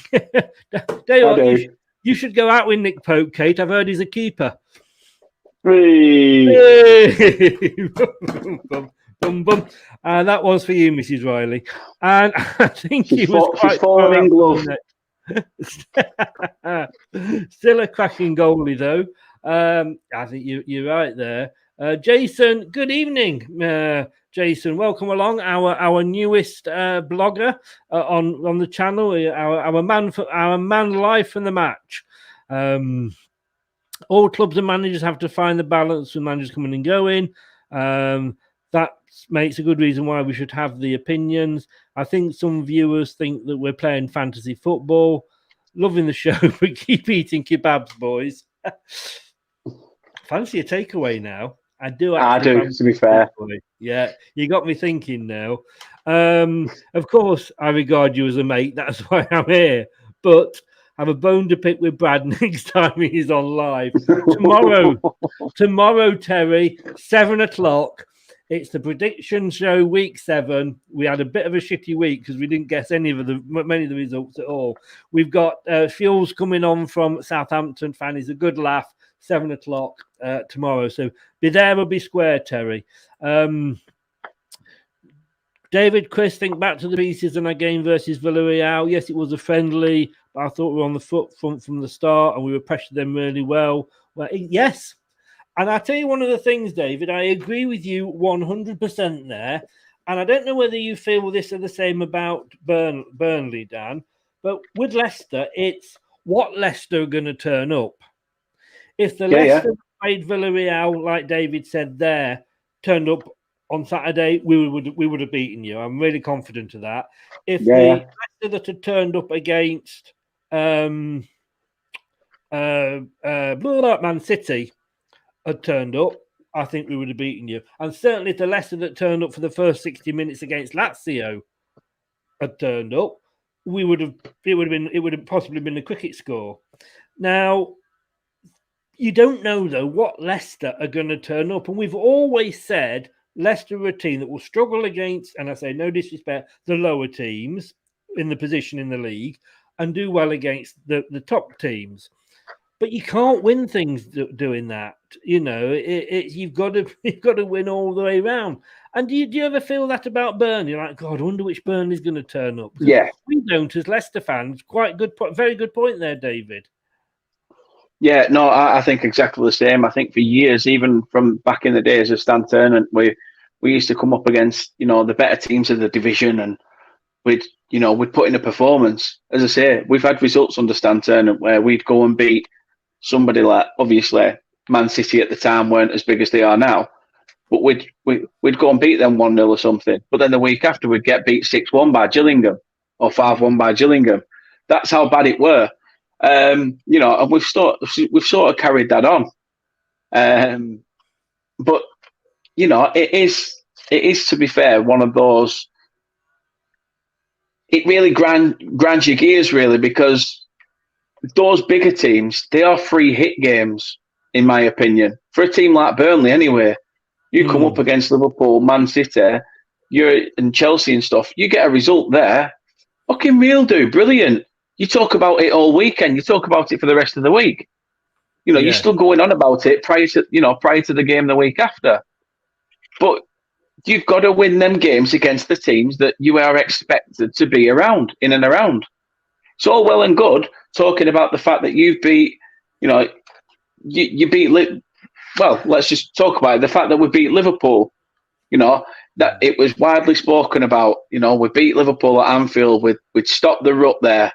you should go out with Nick Pope, Kate. I've heard he's a keeper. Hey. Bum, bum. That was for you, Mrs. Riley. And I think she's fallen in glove. Still a cracking goalie, though. I think you're right there. Jason, good evening. Jason, welcome along. Our newest blogger on the channel. Our man live from the match. All clubs and managers have to find the balance with managers coming and going. That makes a good reason why we should have the opinions. I think some viewers think that we're playing fantasy football. Loving the show, but keep eating kebabs, boys. Fancy a takeaway now. I do, to be fair. Yeah, you got me thinking now. Of course, I regard you as a mate. That's why I'm here. But have a bone to pick with Brad next time he's on live. Tomorrow, Terry, 7:00. It's the prediction show, week 7. We had a bit of a shitty week because we didn't guess many of the results at all. We've got Fuels coming on from Southampton. Fan is a good laugh. 7:00 tomorrow. So be there or be square, Terry. David, Chris, think back to the pieces in our game versus Villarreal. Yes, it was a friendly, but I thought we were on the foot from the start and we were pressured them really well. Well, yes. And I'll tell you one of the things, David, I agree with you 100% there. And I don't know whether you feel this are the same about Burnley, Dan, but with Leicester, it's what Leicester are going to turn up. If the Leicester played Villarreal, like David said there, turned up on Saturday, we would have beaten you. I'm really confident of that. If the Leicester that had turned up against Man City had turned up, I think we would have beaten you. And certainly if the Leicester that turned up for the first 60 minutes against Lazio had turned up, it would have possibly been a cricket score. Now, you don't know, though, what Leicester are going to turn up. And we've always said Leicester are a team that will struggle against, and I say no disrespect, the lower teams in the position in the league and do well against the top teams. But you can't win things doing that. You know, you've got to win all the way round. And do you ever feel that about Burnley? Like, God, I wonder which Burnley's going to turn up. Because Yeah. we don't as Leicester fans. Quite good, very good point there, David. Yeah, no, I think exactly the same. I think for years, even from back in the days of Stan Ternent, we used to come up against, you know, the better teams of the division, and we'd put in a performance. As I say, we've had results under Stan Ternent where we'd go and beat somebody like, obviously, Man City at the time weren't as big as they are now, but we'd go and beat them 1-0 or something. But then the week after, we'd get beat 6-1 by Gillingham or 5-1 by Gillingham. That's how bad it were. You know, and we've sort of carried that on. But you know, it is to be fair, one of those. It really grinds your gears, really, because those bigger teams, they are free hit games, in my opinion. For a team like Burnley, anyway, you come up against Liverpool, Man City, and Chelsea and stuff. You get a result there, fucking real do, brilliant. You talk about it all weekend. You talk about it for the rest of the week. You know, You're still going on about it prior to the game the week after. But you've got to win them games against the teams that you are expected to be around, in and around. It's all well and good talking about the fact that you've beat, you know, you beat. Well, let's just talk about it. The fact that we beat Liverpool. You know, that it was widely spoken about. You know, we beat Liverpool at Anfield. We'd stopped the rut there.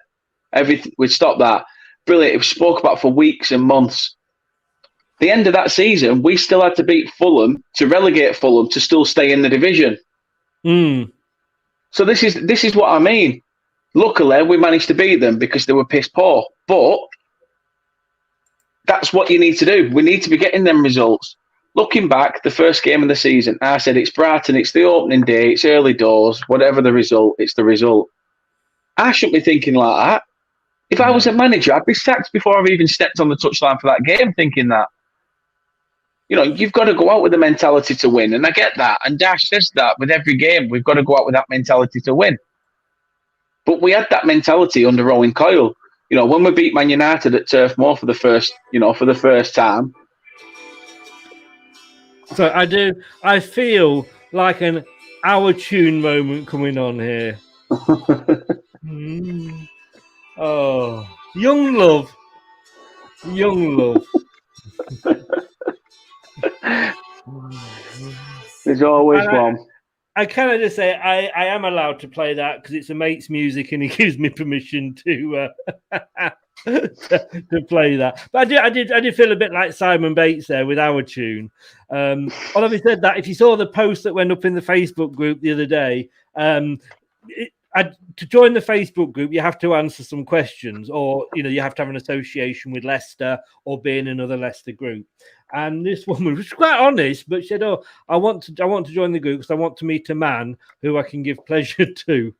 Everything, we'd stop that. Brilliant. It was spoke about for weeks and months. The end of that season, we still had to beat Fulham to relegate Fulham to still stay in the division. So this is what I mean. Luckily, we managed to beat them because they were piss poor. But that's what you need to do. We need to be getting them results. Looking back, the first game of the season, I said it's Brighton, it's the opening day, it's early doors, whatever the result, it's the result. I shouldn't be thinking like that. If I was a manager, I'd be sacked before I've even stepped on the touchline for that game thinking that. You know, you've got to go out with the mentality to win. And I get that. And Dash says that with every game. We've got to go out with that mentality to win. But we had that mentality under Owen Coyle. You know, when we beat Man United at Turf Moor for the first time. So I feel like an Our Tune moment coming on here. Oh, young love. There's always one. I kind of just say I am allowed to play that because it's a mate's music and he gives me permission to to play that. But I did feel a bit like Simon Bates there with Our Tune. Although he said that, if you saw the post that went up in the Facebook group the other day, to join the Facebook group, you have to answer some questions, or you have to have an association with Leicester or be in another Leicester group. And this woman was quite honest, but she said, "Oh, I want to join the group because I want to meet a man who I can give pleasure to."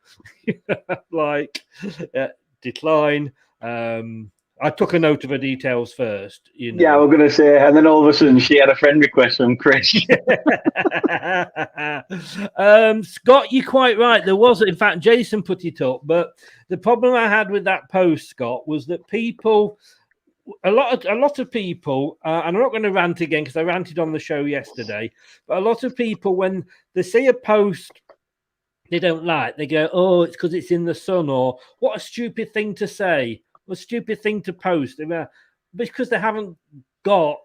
Decline. I took a note of her details first. Yeah, we're going to say, and then all of a sudden she had a friend request from Chris. Scott, you're quite right. There was, in fact, Jason put it up, but the problem I had with that post, Scott, was that a lot of people, and I'm not going to rant again because I ranted on the show yesterday, but a lot of people, when they see a post they don't like, they go, "Oh, it's because it's in the sun," or "What a stupid thing to say. A stupid thing to post," because they haven't got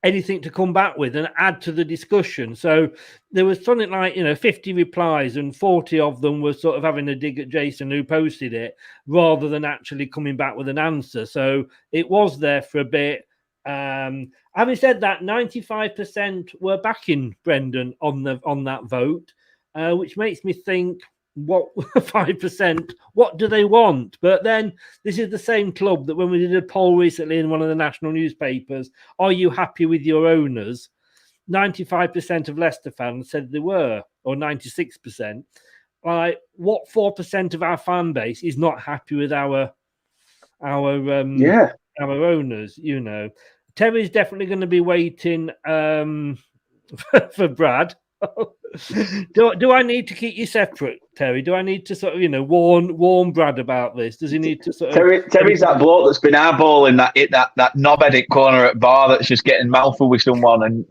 anything to come back with and add to the discussion. So there was something like 50 replies and 40 of them were sort of having a dig at Jason who posted it rather than actually coming back with an answer. So it was there for a bit. Having said that, 95% were backing Brendan on that vote, which makes me think, what 5%, what do they want? But then this is the same club that when we did a poll recently in one of the national newspapers, are you happy with your owners? 95% of Leicester fans said they were, or 96%. Like, what 4% of our fan base is not happy with our owners? Terry's definitely going to be waiting for Brad. Do I need to keep you separate, Terry? Do I need to sort of, warn Brad about this? Does he need to sort of... Terry's that bloke that's been eyeballing that knobheaded corner at bar that's just getting mouthful with someone, and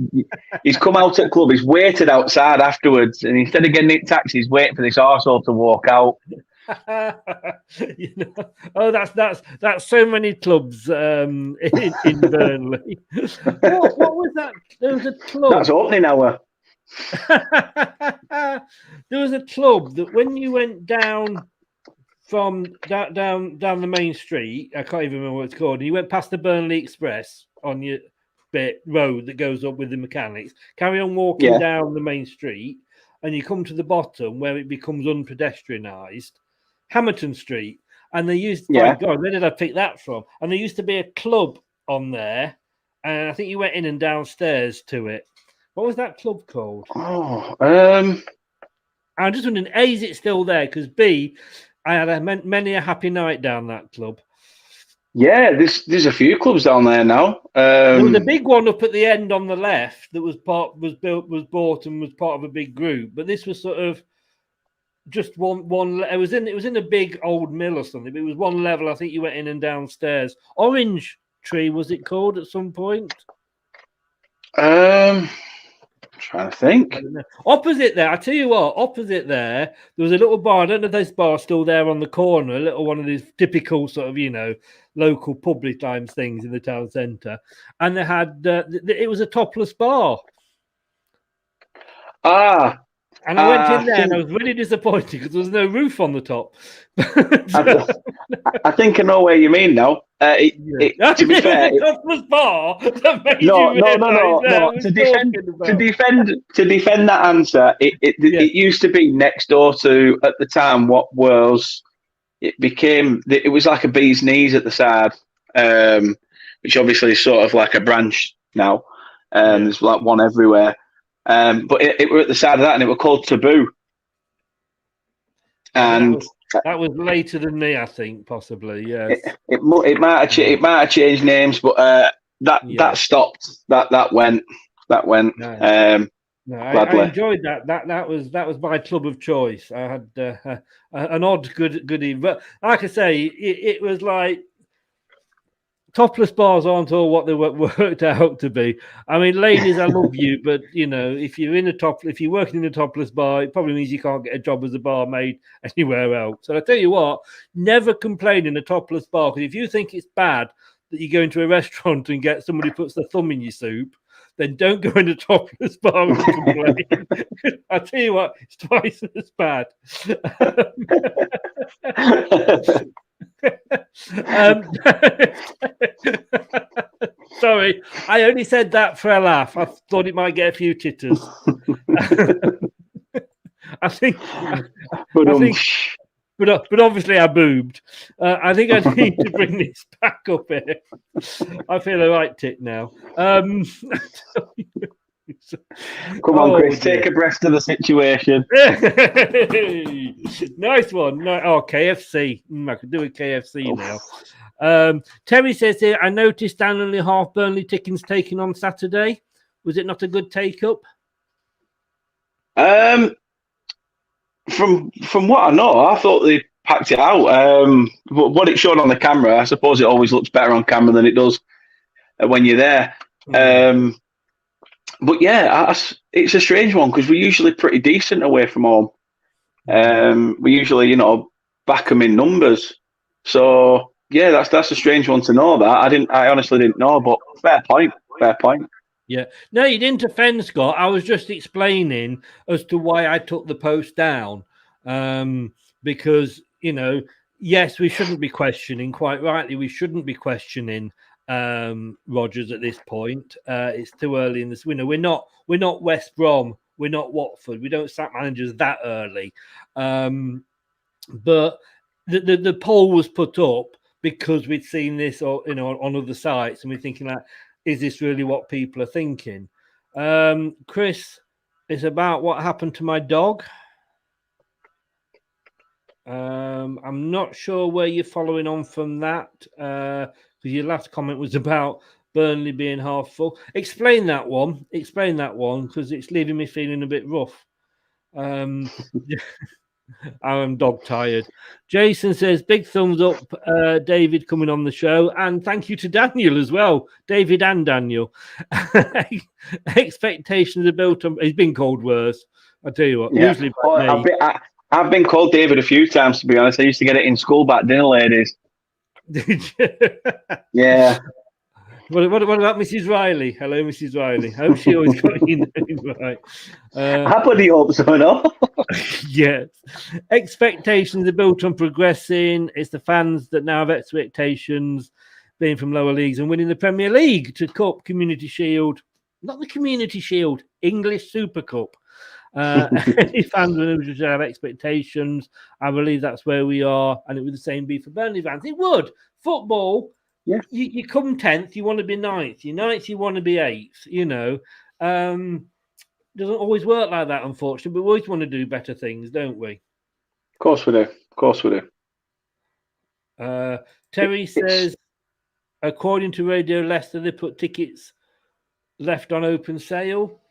he's come out at club. He's waited outside afterwards, and instead of getting in taxi, he's waiting for this arsehole to walk out. That's so many clubs in Burnley. What was that? There was a club. That's opening hour. There was a club that when you went down from down the main street, I can't even remember what it's called, and you went past the Burnley Express on your bit road that goes up with the mechanics, carry on walking down the main street, and you come to the bottom where it becomes unpedestrianised, Hamilton Street. And they used, my God, where did I pick that from? And there used to be a club on there, and I think you went in and downstairs to it. What was that club called? I'm just wondering, A, is it still there? Because B, I had many a happy night down that club. Yeah, there's a few clubs down there now. There was a big one up at the end on the left that was bought and was part of a big group. But this was sort of just one. It was in a big old mill or something. But it was one level. I think you went in and downstairs. Orange Tree was it called at some point? Trying to think. Opposite there, I tell you what, opposite there was a little bar. I don't know if this bar's still there on the corner, a little one of these typical sort of, local public times things in the town centre. And they had, it was a topless bar. And I went in there and I was really disappointed because there was no roof on the top. I think I know where you mean now. To be fair, topless bar. No. To defend that answer, it used to be next door to, at the time, what was, it was like a bee's knees at the side, which obviously is sort of like a branch now. There's like one everywhere. But it were at the side of that, and it were called Taboo. And that was later than me, I think, possibly. Yes, it might have changed names, but that stopped. That went. No, I enjoyed that. That was my club of choice. I had an odd goodie, but like I say, it was like. Topless bars aren't all what they worked out to be. I mean, ladies, I love you, but if you're working in a topless bar, it probably means you can't get a job as a barmaid anywhere else. So I tell you what, never complain in a topless bar, because if you think it's bad that you go into a restaurant and get somebody puts their thumb in your soup, then don't go in a topless bar and complain. I tell you what, it's twice as bad. Sorry, I only said that for a laugh. I thought it might get a few titters. I think, but obviously I boobed. I think I need to bring this back up here. I feel a right tit now. Come on, Chris, take a breath to the situation. Nice one. KFC. I could do a KFC now. Terry says here, I noticed down only half Burnley tickets taken on Saturday. Was it not a good take-up? From what I know, I thought they packed it out. What it showed on the camera, I suppose it always looks better on camera than it does when you're there. But yeah, it's a strange one because we're usually pretty decent away from home. We usually, back them in numbers. So yeah, that's a strange one to know. That I honestly didn't know, but fair point. Yeah, no, you didn't offend, Scott. I was just explaining as to why I took the post down, because yes, we shouldn't be questioning. Quite rightly, we shouldn't be questioning Rodgers at this point. It's too early in this window. We're not West Brom. We're not Watford. We don't sack managers that early. But the poll was put up because we'd seen this, on other sites, and we're thinking like, is this really what people are thinking? Chris, it's about what happened to my dog. I'm not sure where you're following on from that, because your last comment was about Burnley being half full. Explain that one, because it's leaving me feeling a bit rough. I'm dog tired. Jason says, big thumbs up, David coming on the show. And thank you to Daniel as well. David and Daniel. Expectations are built on. He's been called worse. I tell you what. Yeah. Usually by me. I've been called David a few times, to be honest. I used to get it in school back then, ladies. Did you? Yeah. What about Mrs. Riley? Hello, Mrs. Riley. Hope she always got your name right. I bloody hope so, no? Yes. Expectations are built on progressing. It's the fans that now have expectations, being from lower leagues and winning the Premier League to Cup, Community Shield. Not the Community Shield, English Super Cup. Any fans would have expectations. I believe that's where we are, and it would the same be for Burnley fans. It would. Football. Yeah, you come 10th, you want to be 9th. You're 9th, you want to be 8th. You know, doesn't always work like that, unfortunately. But we always want to do better things, don't we? Of course we do. Of course we do. Terry says, according to Radio Leicester, they put tickets left on open sale.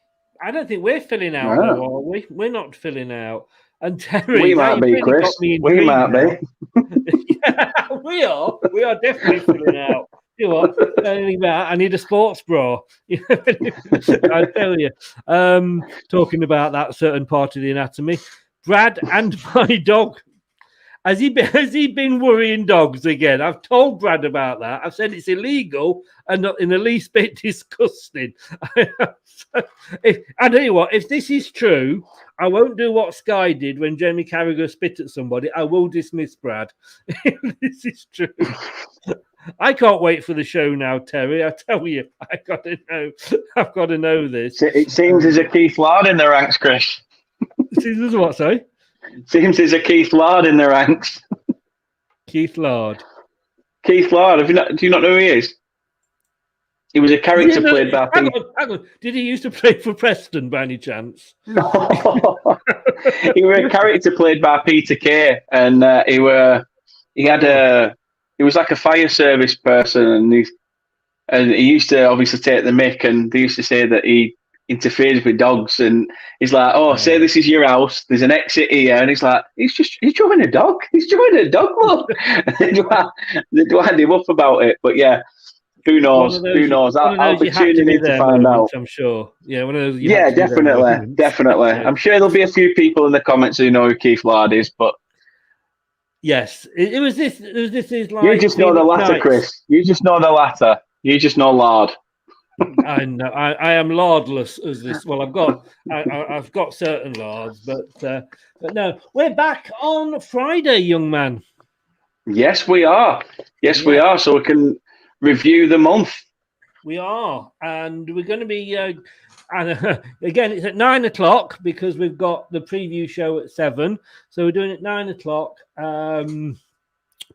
I don't think we're filling out, though, are we? We're not filling out. And Terry, we might be, Chris. We might be. Yeah, we are. We are definitely filling out. You know what? I need a sports bra. I tell you. Talking about that certain part of the anatomy. Brad and my dog. Has he been worrying dogs again? I've told Brad about that. I've said it's illegal and not in the least bit disgusting. I tell you what, if this is true, I won't do what Sky did when Jamie Carragher spit at somebody. I will dismiss Brad. This is true. I can't wait for the show now, Terry. I tell you, I've got to know this. It seems there's a Keith Lard in the ranks, Chris. Seems what, sorry? Seems there's a Keith Lard in the ranks. Keith Lard. Keith Lard. Do you not know who he is? He was a character played by. Hang on. Did he used to play for Preston by any chance? No. He was a character played by Peter Kay, and he was like a fire service person, and he used to obviously take the mick, and they used to say that he interferes with dogs, and he's like, say this is your house, there's an exit here, and he's like, he's driving a dog, look. They wind him up about it, but yeah, who knows? I'll be tuning in to find out. I'm sure. Yeah, one of those. Yeah, definitely. I'm sure there'll be a few people in the comments who know who Keith Lard is, but yes, it was this. Like you just know the latter, Chris. You just know the latter. You just know Lard. I know. I am lardless as this. Well, I've got certain lards, but no. We're back on Friday, young man. Yes, we are. We are. So we can review the month. We are, and we're going to be. Again, it's at 9:00 because we've got the preview show at 7. So we're doing it 9:00.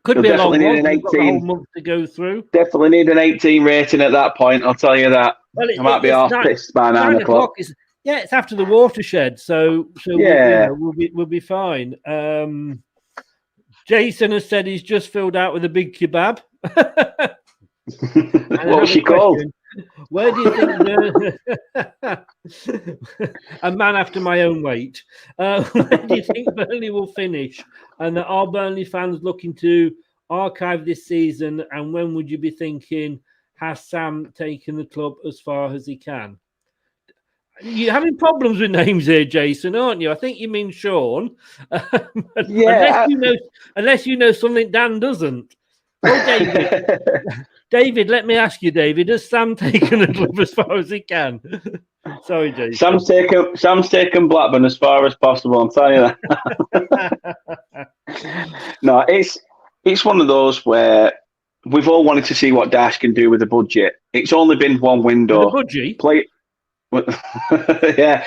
Could be a long one. We've got the whole month to go through. Definitely need an 18 rating at that point. I'll tell you that. Well, I might be half pissed by 9 o'clock. It's after the watershed, so yeah, we'll be fine. Jason has said he's just filled out with a big kebab. What was she called? Where do you think a man after my own weight? Where do you think Burnley will finish? And are Burnley fans looking to archive this season? And when would you be thinking, has Sam taken the club as far as he can? You're having problems with names here, Jason, aren't you? I think you mean Sean. Yeah. Unless you know something Dan doesn't. Oh, David. David, let me ask you, David, has Sam taken the club as far as he can? Sorry, Jason. Sam's taken Blackburn as far as possible, I'm telling you that. No, it's one of those where we've all wanted to see what Dash can do with the budget. It's only been one window. With the budget? Yeah,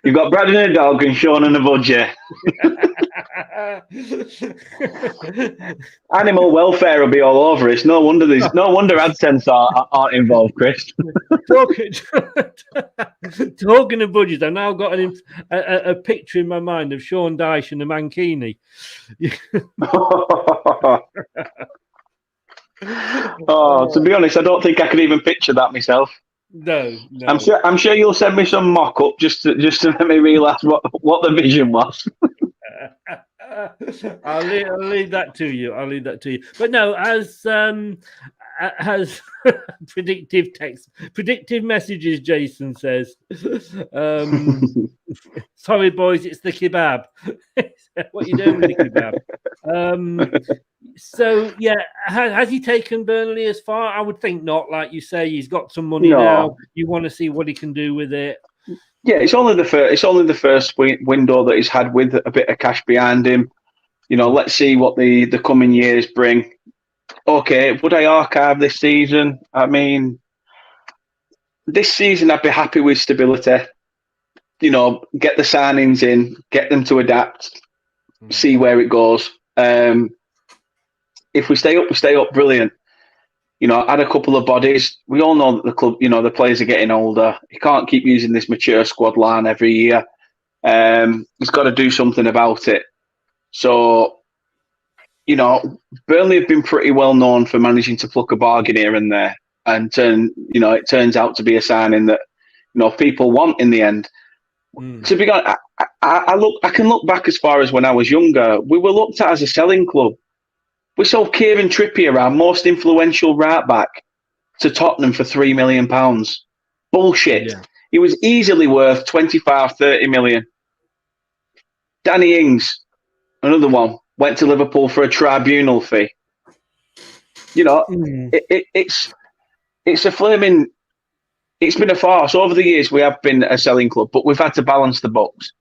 you've got Brad and a dog and Sean and a budget. Animal welfare will be all over it. No wonder AdSense aren't involved, Chris. Talking of budgets, I've now got a picture in my mind of Sean Dyche and the Mankini. Oh, to be honest, I don't think I could even picture that myself. No. I'm sure you'll send me some mock-up just to let me realise what the vision was. I'll leave that to you. But no, as predictive messages, Jason says. Sorry, boys, it's the kebab. What are you doing with the kebab? So yeah, has he taken Burnley as far? I would think not. Like you say, he's got some money now. You want to see what he can do with it. Yeah, it's only the first window that he's had with a bit of cash behind him. You know, let's see what the coming years bring. Okay, would I archive this season? I mean, this season I'd be happy with stability. You know, get the signings in, get them to adapt, see where it goes. If we stay up, brilliant. You know, add a couple of bodies. We all know that the club, you know, the players are getting older. You can't keep using this mature squad line every year. He's got to do something about it. So, you know, Burnley have been pretty well known for managing to pluck a bargain here and there, and it turns out to be a signing that, you know, people want in the end. To be honest, I can look back as far as when I was younger. We were looked at as a selling club. We sold Kieran Trippier, our most influential right back, to Tottenham for £3 million. Bullshit. Yeah. He was easily worth 25, 30 million. Danny Ings, another one, went to Liverpool for a tribunal fee. You know, it's a flaming. It's been a farce. Over the years, we have been a selling club, but we've had to balance the books.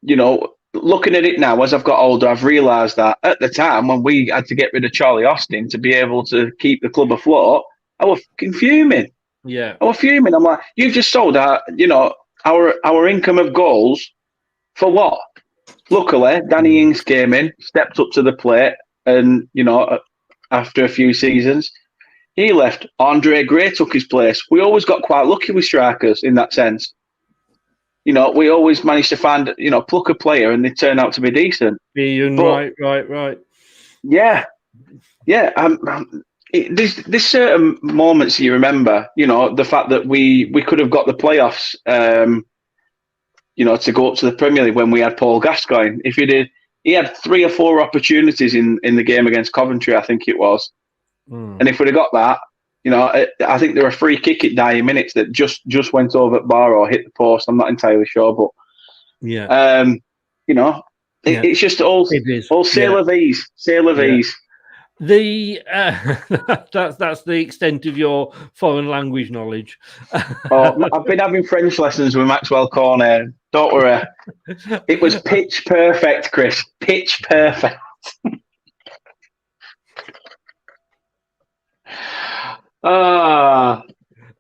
You know, looking at it now, as I've got older, I've realised that at the time when we had to get rid of Charlie Austin to be able to keep the club afloat, I was fuming. Yeah, I was fuming. I'm like, you've just sold our income of goals for what? Luckily, Danny Ings came in, stepped up to the plate, and you know, after a few seasons, he left. Andre Gray took his place. We always got quite lucky with strikers in that sense. You know, we always managed to find, you know, pluck a player and they turn out to be decent. Right. Yeah. There's certain moments you remember, you know, the fact that we could have got the playoffs, you know, to go up to the Premier League when we had Paul Gascoigne. He had 3 or 4 opportunities in the game against Coventry, I think it was. And if we'd have got that, you know, I think there were a free kick at 90 minutes that just went over at bar or hit the post. I'm not entirely sure, but yeah, you know, it's just all c'est la vie. That's the extent of your foreign language knowledge. I've been having French lessons with Maxwell Cornet. Don't worry, it was pitch perfect, Chris. Pitch perfect.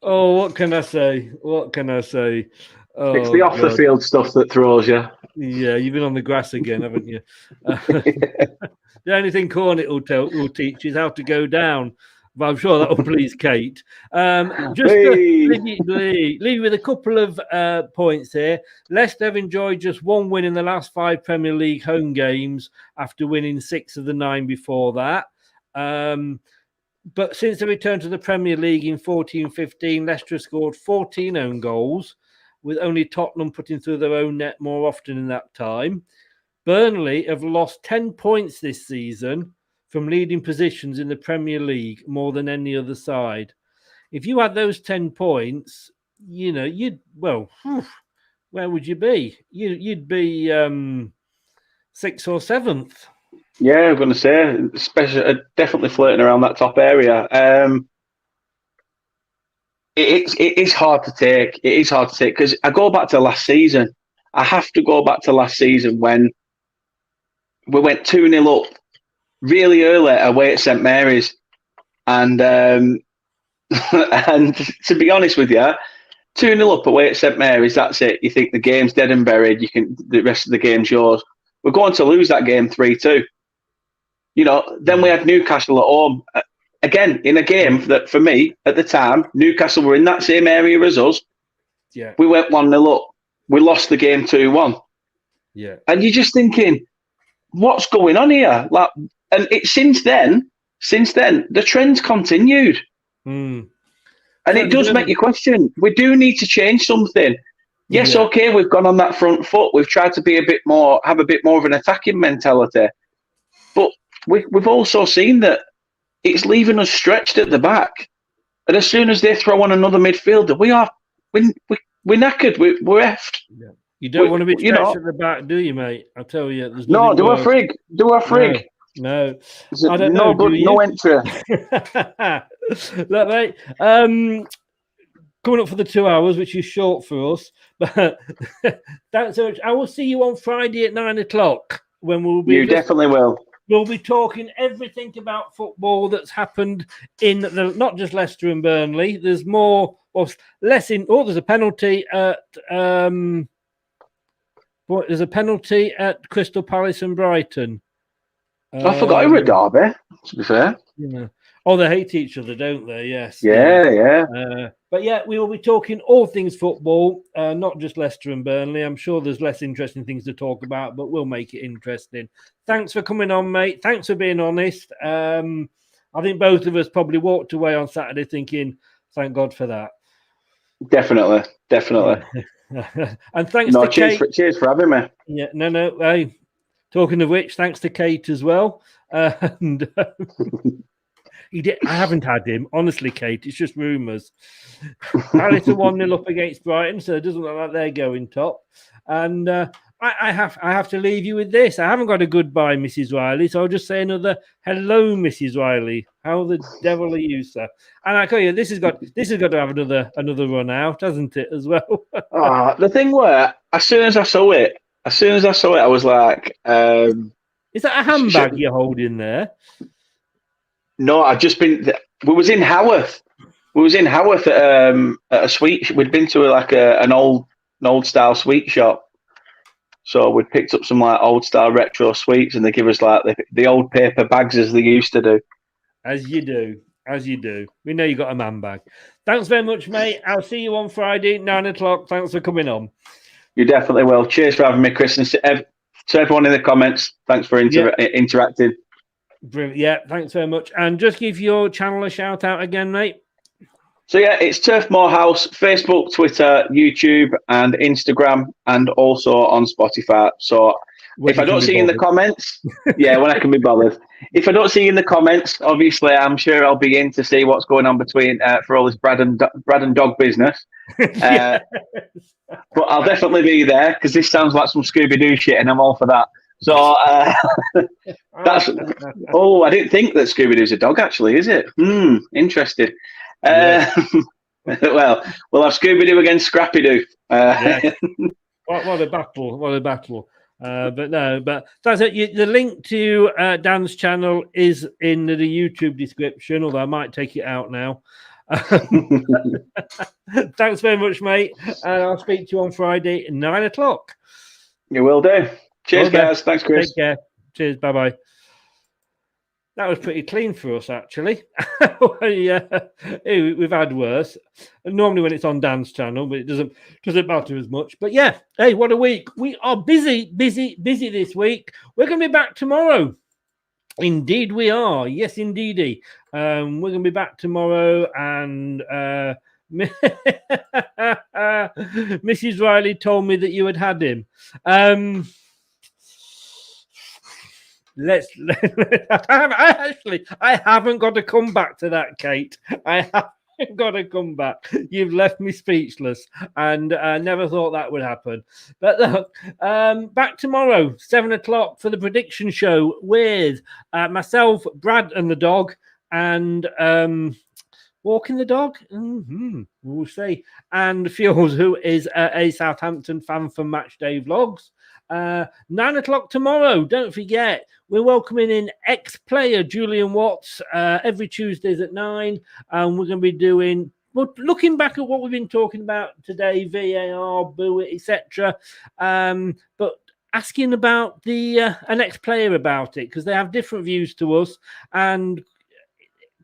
What can I say? It's the off the field stuff that throws you. Yeah, you've been on the grass again, haven't you? The only thing Cornet will teach is how to go down. But I'm sure that will please Kate. Just leave you with a couple of points here. Leicester have enjoyed just 1 win in the last 5 Premier League home games after winning 6 of the 9 before that. But since the return to the Premier League in 14-15, Leicester scored 14 own goals, with only Tottenham putting through their own net more often in that time. Burnley have lost 10 points this season from leading positions in the Premier League, more than any other side. If you had those 10 points, you know, where would you be? You'd be 6th or 7th. Yeah, I'm going to say, especially definitely flirting around that top area. It is hard to take. It is hard to take because I go back to last season. I have to go back to last season when we went 2-0 up really early away at St Mary's, and and to be honest with you, 2-0 up away at St Mary's. That's it. You think the game's dead and buried. The rest of the game's yours. We're going to lose that game 3-2. You know, then we had Newcastle at home. Again, in a game that, for me, at the time, Newcastle were in that same area as us. Yeah. We went 1-0 up. We lost the game 2-1. Yeah. And you're just thinking, what's going on here? Like, and since then, since then, the trend's continued. Mm. And it does make you question. We do need to change something. Yes, okay, we've gone on that front foot. We've tried to be have a bit more of an attacking mentality. But we've also seen that it's leaving us stretched at the back. And as soon as they throw on another midfielder, we're knackered. We're effed. Yeah. You don't want to be stretched at the back, do you, mate? I tell you, there's no. Do worse. a frig. Do a frig. No. I don't know. Good. No entry. Look, mate. Coming up for the 2 hours, which is short for us. But thanks so much. I will see you on Friday at 9 o'clock when we'll be. You definitely will. We'll be talking everything about football that's happened in not just Leicester and Burnley. There's more, or less in. Oh, there's a penalty at. There's a penalty at Crystal Palace and Brighton. I forgot it was a derby. To be fair. Yeah. Oh, they hate each other, don't they? Yes. Yeah. But yeah, we will be talking all things football, not just Leicester and Burnley. I'm sure there's less interesting things to talk about, but we'll make it interesting. Thanks for coming on, mate. Thanks for being honest. I think both of us probably walked away on Saturday thinking, thank God for that. Definitely. And thanks to Kate. Cheers for having me. Yeah, no. Hey, talking of which, thanks to Kate as well. And I haven't had him, honestly, Kate. It's just rumours. Palace are 1-0 up against Brighton, so it doesn't look like they're going top. And I have to leave you with this. I haven't got a goodbye, Mrs. Riley, so I'll just say another hello, Mrs. Riley. How the devil are you, sir? And I tell you, this has got to have another run out, hasn't it, as well? The thing were, as soon as I saw it, I was like, is that a handbag you're holding there? No, I've just been. We was in Haworth. At a sweet. We'd been to an old style sweet shop. So we picked up some old style retro sweets, and they give us the old paper bags as they used to do. As you do. We know you got a man bag. Thanks very much, mate. I'll see you on Friday, 9 o'clock. Thanks for coming on. You definitely will. Cheers for having me, Chris, and to everyone in the comments. Thanks for interacting. Brilliant. Yeah, thanks very much. And just give your channel a shout out again, mate. So yeah, it's Turfmoorhouse, Facebook, Twitter, YouTube, and Instagram, and also on Spotify. So if I don't see you in the comments, when I can be bothered. If I don't see you in the comments, obviously I'm sure I'll be in to see what's going on between for all this Brad and Dog business. But I'll definitely be there because this sounds like some Scooby-Doo shit, and I'm all for that. So that's. Oh, I didn't think that Scooby-Doo's a dog. Actually, is it? Interesting. Well, we'll have Scooby-Doo against Scrappy-Doo. What a battle! But that's it. The link to Dan's channel is in the YouTube description, although I might take it out now. Thanks very much, mate. And I'll speak to you on Friday at 9 o'clock. You will do. Cheers, guys. Thanks, Chris. Take care. Cheers. Bye-bye. That was pretty clean for us, actually. We've had worse. Normally when it's on Dan's channel, but it doesn't matter as much. But yeah, hey, what a week. We are busy this week. We're going to be back tomorrow. Indeed we are. Yes, indeedy. We're going to be back tomorrow, and Mrs. Riley told me that you had him. I haven't got to come back to that, Kate. I haven't got to come back. You've left me speechless, and I never thought that would happen. But look, back tomorrow, 7 o'clock for the prediction show with myself, Brad and the dog, and walking the dog. We'll see. And Fuels, who is a Southampton fan from Matchday Vlogs. 9 o'clock tomorrow. Don't forget, we're welcoming in ex-player Julian Watts every Tuesdays at 9, and we're going to be looking back at what we've been talking about today, VAR, Boo It, etc. But asking about an ex-player about it, because they have different views to us, and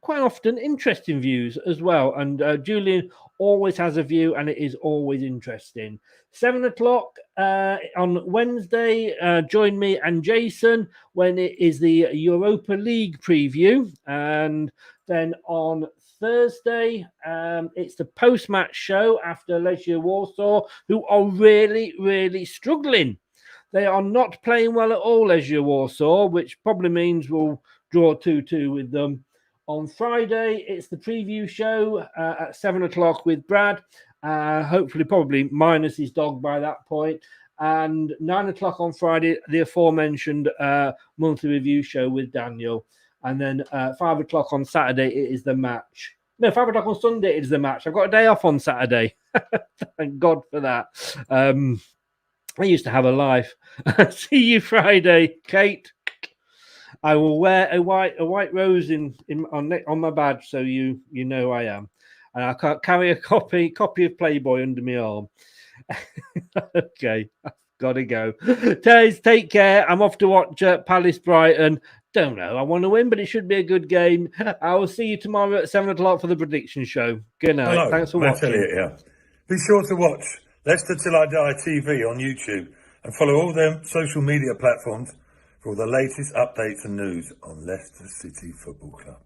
quite often interesting views as well. And Julian always has a view, and it is always interesting. 7 o'clock on Wednesday, join me and Jason when it is the Europa League preview. And then on Thursday, it's the post-match show after Legia Warsaw, who are really, really struggling. They are not playing well at all, Legia Warsaw, which probably means we'll draw 2-2 with them. On Friday, it's the preview show at 7 o'clock with Brad. Hopefully, probably minus his dog by that point. And 9 o'clock on Friday, the aforementioned monthly review show with Daniel. And then 5 o'clock on Saturday, it is the match. No, 5 o'clock on Sunday, it is the match. I've got a day off on Saturday. Thank God for that. I used to have a life. See you Friday, Kate. I will wear a white rose on my badge, so you know I am. And I can't carry a copy of Playboy under my arm. Okay, I've got to go. Tez, take care. I'm off to watch Palace Brighton. Don't know. I want to win, but it should be a good game. I will see you tomorrow at 7 o'clock for the prediction show. Good night. Hello, Thanks for Matt watching. Elliott here. Be sure to watch Leicester Till I Die TV on YouTube and follow all their social media platforms for all the latest updates and news on Leicester City Football Club.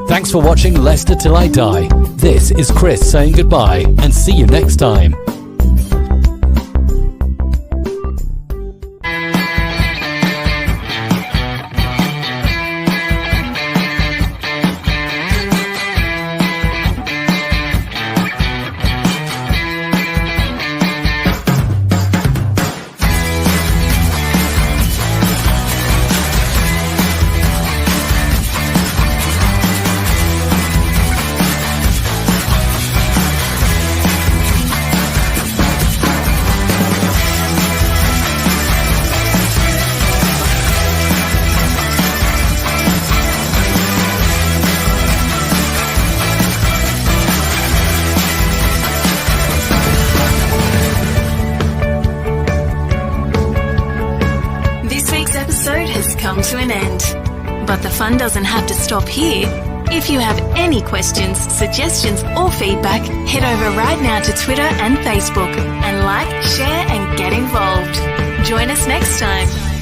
Thanks for watching Leicester Till I Die. This is Chris saying goodbye and see you next time. To an end. But the fun doesn't have to stop here. If you have any questions, suggestions or feedback, head over right now to Twitter and Facebook and like, share and get involved. Join us next time.